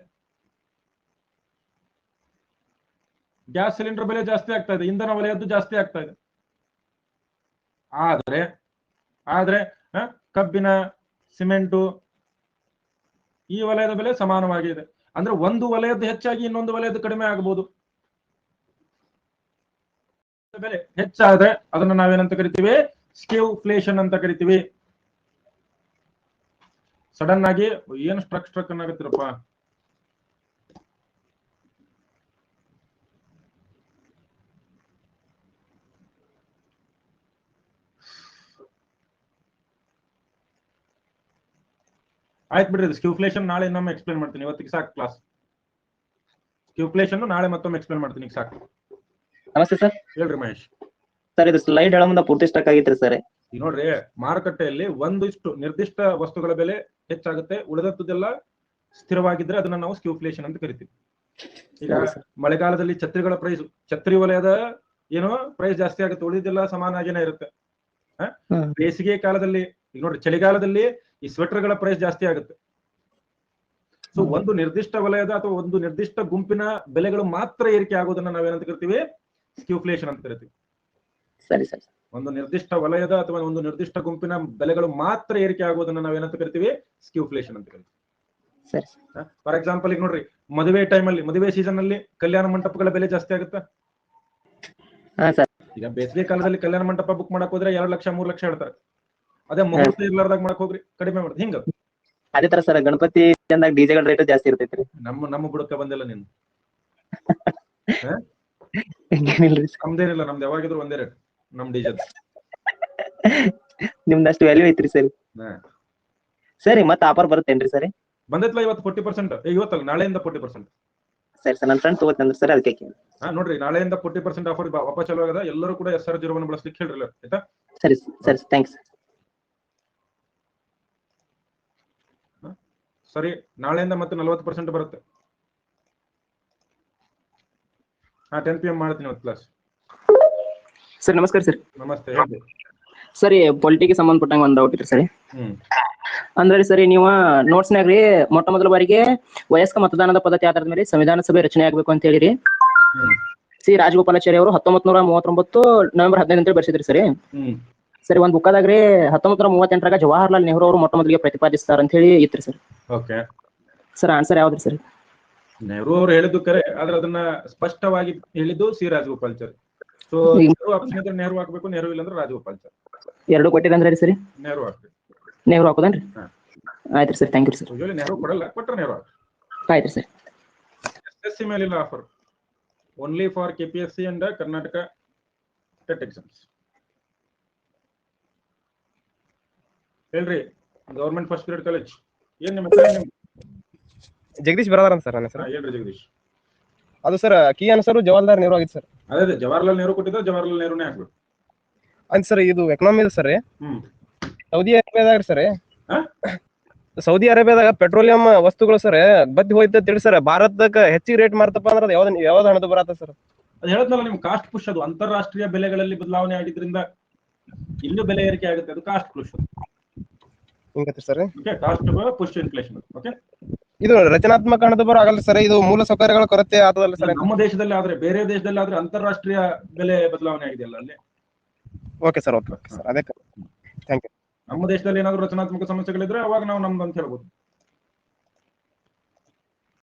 ಗ್ಯಾಸ್ ಸಿಲಿಂಡರ್ ಬೆಲೆ ಜಾಸ್ತಿ ಆಗ್ತಾ ಇದೆ, ಇಂಧನ ವಲಯದ್ದು ಜಾಸ್ತಿ ಆಗ್ತಾ ಇದೆ. ಆದ್ರೆ ಕಬ್ಬಿನ, ಸಿಮೆಂಟು ಈ ವಲಯದ ಬೆಲೆ ಸಮಾನವಾಗಿದೆ. ಅಂದ್ರೆ ಒಂದು ವಲಯದ್ದು ಹೆಚ್ಚಾಗಿ ಇನ್ನೊಂದು ವಲಯದ್ದು ಕಡಿಮೆ ಆಗಬಹುದು. ಬೆಲೆ ಹೆಚ್ಚಾದ್ರೆ ಅದನ್ನ ನಾವೇನಂತ ಕರಿತೀವಿ? ಸ್ಕ್ಯೂಫ್ಲೇಷನ್ ಅಂತ ಕರಿತೀವಿ. ಸಡನ್ ಆಗಿ ಏನು ಸ್ಟ್ರಕ್ ಅನ್ನಾಗತ್ತಿರಪ್ಪ. ಆಯ್ತು ಬಿಡ್ರಿ, ಸ್ಕ್ಯೂಫ್ಲೇಷನ್ ನಾಳೆ ಇನ್ನೊಮ್ಮೆ ಎಕ್ಸ್ಪ್ಲೇನ್ ಮಾಡ್ತೀನಿ. ಇವತ್ತಿಗೆ ಸಾಕು ಕ್ಲಾಸ್. ಸ್ಕ್ಯೂಫ್ಲೇಷನ್ ನಾಳೆ ಮತ್ತೊಮ್ಮೆ ಎಕ್ಸ್ಪ್ಲೇನ್ ಮಾಡ್ತೀನಿ. ಈಗ ಸಾಕು. ನಮಸ್ತೆ ಸರ್. ಹೇಳ್ರಿ ಮಹೇಶ್. ಸರ್ ಇದು ಸ್ಲೈಡ್ ಹೇಳೋ ಮುಂದೆ ಪೂರ್ತಿ ಸ್ಟಕ್ ಆಗಿತ್ರಿ ಸರ್. ಈಗ ನೋಡ್ರಿ, ಮಾರುಕಟ್ಟೆಯಲ್ಲಿ ಒಂದಿಷ್ಟು ನಿರ್ದಿಷ್ಟ ವಸ್ತುಗಳ ಬೆಲೆ ಹೆಚ್ಚಾಗುತ್ತೆ, ಉಳಿದದ್ದೆಲ್ಲ ಸ್ಥಿರವಾಗಿದ್ರೆ ಅದನ್ನ ನಾವು ಸ್ಕ್ಯೂಫ್ಲೇಷನ್ ಅಂತ ಕರಿತೀವಿ. ಈಗ ಮಳೆಗಾಲದಲ್ಲಿ ಛತ್ರಿಗಳ ಪ್ರೈಸ್, ಛತ್ರಿ ವಲಯದ ಏನೋ ಪ್ರೈಸ್ ಜಾಸ್ತಿ ಆಗುತ್ತೆ, ಉಳಿದೆಲ್ಲ ಸಮಾನಾಗೇನೆ ಇರುತ್ತೆ. ಬೇಸಿಗೆ ಕಾಲದಲ್ಲಿ ಈಗ ನೋಡ್ರಿ, ಚಳಿಗಾಲದಲ್ಲಿ ಈ ಸ್ವೆಟರ್ಗಳ ಪ್ರೈಸ್ ಜಾಸ್ತಿ ಆಗುತ್ತೆ. ಸೊ ಒಂದು ನಿರ್ದಿಷ್ಟ ವಲಯದ ಅಥವಾ ಒಂದು ನಿರ್ದಿಷ್ಟ ಗುಂಪಿನ ಬೆಲೆಗಳು ಮಾತ್ರ ಏರಿಕೆ ಆಗೋದನ್ನ ನಾವೇನಂತ ಕರಿತೀವಿ? ಸ್ಕ್ಯೂಫ್ಲೇಷನ್ ಅಂತ ಕರಿತೀವಿ. ಸರಿ ಸರ್. ಒಂದು ನಿರ್ದಿಷ್ಟ ವಲಯದ ಅಥವಾ ಒಂದು ನಿರ್ದಿಷ್ಟ ಗುಂಪಿನ ಬೆಲೆಗಳು ಮಾತ್ರ ಏರಿಕೆ ಆಗೋದನ್ನ ನಾವೇನಂತ ಕರಿತೀವಿ? ಸ್ಕ್ಯೂಫ್ಲೇಷನ್ ಅಂತ ಕರಿತೀವಿ. ಸರಿ. ಫಾರ್ ಎಕ್ಸಾಂಪಲ್ ಈಗ ನೋಡ್ರಿ, ಮದುವೆ ಟೈಮಲ್ಲಿ, ಮದುವೆ ಸೀಸನ್ ಅಲ್ಲಿ ಕಲ್ಯಾಣ ಮಂಟಪಗಳ ಬೆಲೆ ಜಾಸ್ತಿ ಆಗುತ್ತೆ. ಈಗ ಬೇಸಿಗೆ ಕಾಲದಲ್ಲಿ ಕಲ್ಯಾಣ ಮಂಟಪ ಬುಕ್ ಮಾಡಕ್ ಹೋದ್ರೆ 2 ಲಕ್ಷ 3 ಲಕ್ಷ ಹೇಳ್ತಾರೆ. ಅದೇ ಮುಹೂರ್ತ ಇರ್ಲಾರ್ದಾಗ ಮಾಡಕ್ ಹೋಗ್ರಿ, ಕಡಿಮೆ ಮಾಡುದು. ಹಿಂಗ ಅದೇ ತರ ಸರ್ ಗಣಪತಿ ಡಿಜೆಗಳ ರೇಟ್ ಜಾಸ್ತಿ ಇರ್ತೈತ್ರಿ. ನಮ್ಮ ಬುಡಕ ಬಂದಿಲ್ಲ ನೀನು. ಹಂಗೇನಿಲ್ರಿ ಸರ್. ನಮ್ದೇನಿಲ್ಲ, ನಮ್ದು ಯಾವಾಗಿದ್ರು ಒಂದೇ ರೇಟ್. ನಮ್ ಡಿಜೆಲ್ ನಿಮ್ದಷ್ಟು ವ್ಯಾಲ್ಯೂ ಐತ್ರಿ ಸರಿ. ಸರಿ, ಮತ್ತೆ ಆಫರ್ ಬರುತ್ತೇನ್ರಿ ಸರಿ? ಬಂದೈತ್ಲ ಇವತ್ತು 40%. ಇವತ್ತಲ್ಲ, ನಾಳೆಯಿಂದ 40%. ಸರಿ ಸರ್, ನನ್ನ ಫ್ರೆಂಡ್ ತಗೋತಂದ್ರೆ ಸರ್ ಅದಕ್ಕೆ ನೋಡ್ರಿ, ನಾಳೆಯಿಂದ 40% ಆಫರ್ ವಾಪಸ್ ಚಾಲು ಆಗದ. ಎಲ್ಲರೂ ಕೂಡ SR01 ಬಳಸ್ಲಿಕ್ಕೆ ಹೇಳ್ರಿ ಆಯ್ತಾ? ಸರಿ ಸರಿ, ಥ್ಯಾಂಕ್ಸ್. ಸರಿ, ನಾಳೆಯಿಂದ ಮತ್ತೆ 40% ಬರುತ್ತೆ. 10 PM ಮಾಡ್ತೀನಿ ಇವತ್ತು ಕ್ಲಾಸ್. ಸರ್ ನಮಸ್ಕಾರ ಸರ್. ನಮಸ್ತೆ, ಹೇಳಿ. ಸರಿ, ಪೊಲಿಟಿಗೆ ಸಂಬಂಧಪಟ್ಟಂಗ ಒಂದ್ ಡೌಟ್ ಇತ್ರಿ ಸರಿ. ಅಂದ್ರೆ ಸರಿ, ನೀವು ನೋಟ್ಸ್ನಾಗ್ರಿ ಮೊಟ್ಟ ಮೊದಲ ಬಾರಿಗೆ ವಯಸ್ಕ ಮತದಾನದ ಪದ್ಧತಿ ಆಧಾರದ ಮೇಲೆ ಸಂವಿಧಾನ ಸಭೆ ರಚನೆ ಆಗ್ಬೇಕು ಅಂತ ಹೇಳಿರಿ. ಸಿ ರಾಜಗೋಪಾಲಾಚಾರಿ ಅವರು 1939 ನವೆಂಬರ್ 15 ಅಂತ ಬರ್ಸಿದ್ರಿ ಸರಿ. ಸರಿ, ಒಂದ್ ಬುಕ್ಕಾದಾಗ್ರಿ 1938 ಜವಾಹರ್ಲಾಲ್ ನೆಹರು ಅವರು ಮೊಟ್ಟ ಮೊದಲಿಗೆ ಪ್ರತಿಪಾದಿಸ್ತಾರ ಅಂತ ಹೇಳಿ ಇತ್ರಿ ಸರ್. ಓಕೆ ಸರ್, ಆನ್ಸರ್ ಯಾವ್ದ್ರಿ ಸರ್? ನೆಹರು ಅವರು ಹೇಳಿದ್ದು ಕರೆ, ಆದ್ರೆ ಅದನ್ನ ಸ್ಪಷ್ಟವಾಗಿ ಹೇಳಿದ್ದು ಸಿ ರಾಜಗೋಪಾಲಾಚಾರಿ. ಸೊ ಆಪ್ಷನ್ ಇದ್ರೆ ನೆಹರು ಹಾಕ್ಬೇಕು, ನೆಹರು ಇಲ್ಲಂದ್ರೆ ರಾಜಗೋಪಾಲಾಚಾರಿ. ಎರಡು ಕೊಟ್ಟಿರಂದ್ರಿ ಸರಿ? ನೆಹರು ಹಾಕ್ಬೇಕು. ನೆಹರು ಹಾಕೋದನ್ರಿ? ಆಯ್ತ್ರಿ sir, thank you sir. Nehru ಕೊಡಲ್ಲ, ಕೊಟ್ಟರೆ ನೆಹರು ಹಾಕಿ. ಆಯ್ತ್ರಿ ಸರ್. SSC ಮೇಲಿಲ್ಲ offer, only for KPSC and Karnataka TET exams. ಹೇಳ್ರಿ, ಗವರ್ಮೆಂಟ್ ಫಸ್ಟ್ ಗ್ರೇಡ್ ಕಾಲೇಜ್ ಏನ್ ನಿಮ್ಮ ಹೆಸರು? ಜಗದೀಶ್ ಬ್ರದರ್ ಅಂತ ಸರ್ ನನ್ನ ಹೆಸರು. ಹೇಳ್ರಿ ಜಗದೀಶ್. ಅದು sir key answer Jawaharlal Nehru ಆಗಿತ್ತು ಸರ್. ಅದೇ ಜವಾಹರ್ಲಾಲ್ ನೆಹರು ಕೊಟ್ಟಿದ್ದ, ಜವಾಹರ್ಲಾಲ್ ನೆಹರುನೇ ಹಾಕ್ಬೇಕು ಅಂತ ಸರ್. ಇದು ಎಕನಾಮಿ ಸರ್. ಸೌದಿ ಅರೇಬಿಯಾದಾಗ ಸರ್, ಸೌದಿ ಅರೇಬಿಯಾದಾಗ ಪೆಟ್ರೋಲಿಯಂ ವಸ್ತುಗಳು ಸರ್ ಬತ್ತಿ ಹೋಯ್ತ ತಿಳಿ ಸರ್, ಭಾರತಕ್ಕೆ ಹೆಚ್ಚಿಗೆ ರೇಟ್ ಮಾಡ್ತಪ್ಪ ಅಂದ್ರೆ ಯಾವ್ದು ಹಣದ ಬರತ್ತ ಸರ್? ಅದು ಹೇಳದ್ನಲ್ಲ ನಿಮ್ ಕಾಸ್ಟ್ ಪುಷ್. ಅದು ಅಂತಾರಾಷ್ಟ್ರೀಯ ಬೆಲೆಗಳಲ್ಲಿ ಬದಲಾವಣೆ ಆಗಿದ್ರಿಂದ ಇಲ್ಲೂ ಬೆಲೆ ಏರಿಕೆ ಆಗುತ್ತೆ. ಅದು ಕಾಸ್ಟ್ ಪುಷ್. ಹಿಂಗತ್ರಿ sir. Okay, cost push inflation. Okay. ಇದು ರಚನಾತ್ಮಕ ಹಣದುಬ್ಬರ ಆಗಲ್ಲ ಸರ್, ಇದು ಮೂಲ ಸೌಕರ್ಯಗಳ ಕೊರತೆ ಆತದಲ್ಲ ಸರ್? ನಮ್ಮ ದೇಶದಲ್ಲಿ ಆದ್ರೆ, ಬೇರೆ ದೇಶದಲ್ಲಿ ಆದ್ರೆ ಅಂತಾರಾಷ್ಟ್ರೀಯ ಬೆಲೆ ಬದಲಾವಣೆ ಆಗಿದೆಯಲ್ಲ ಅಲ್ಲಿ. ಓಕೆ ಸರ್, ಓಕೆ ಸರ್, ಅದೇ ಥ್ಯಾಂಕ್ ಯು. ನಮ್ಮ ದೇಶದಲ್ಲಿ ಏನಾದ್ರು ರಚನಾತ್ಮಕ ಸಮಸ್ಯೆಗಳಿದ್ರೆ ಅವಾಗ ನಾವು ನಮ್ದು ಅಂತ ಹೇಳ್ಬೋದು.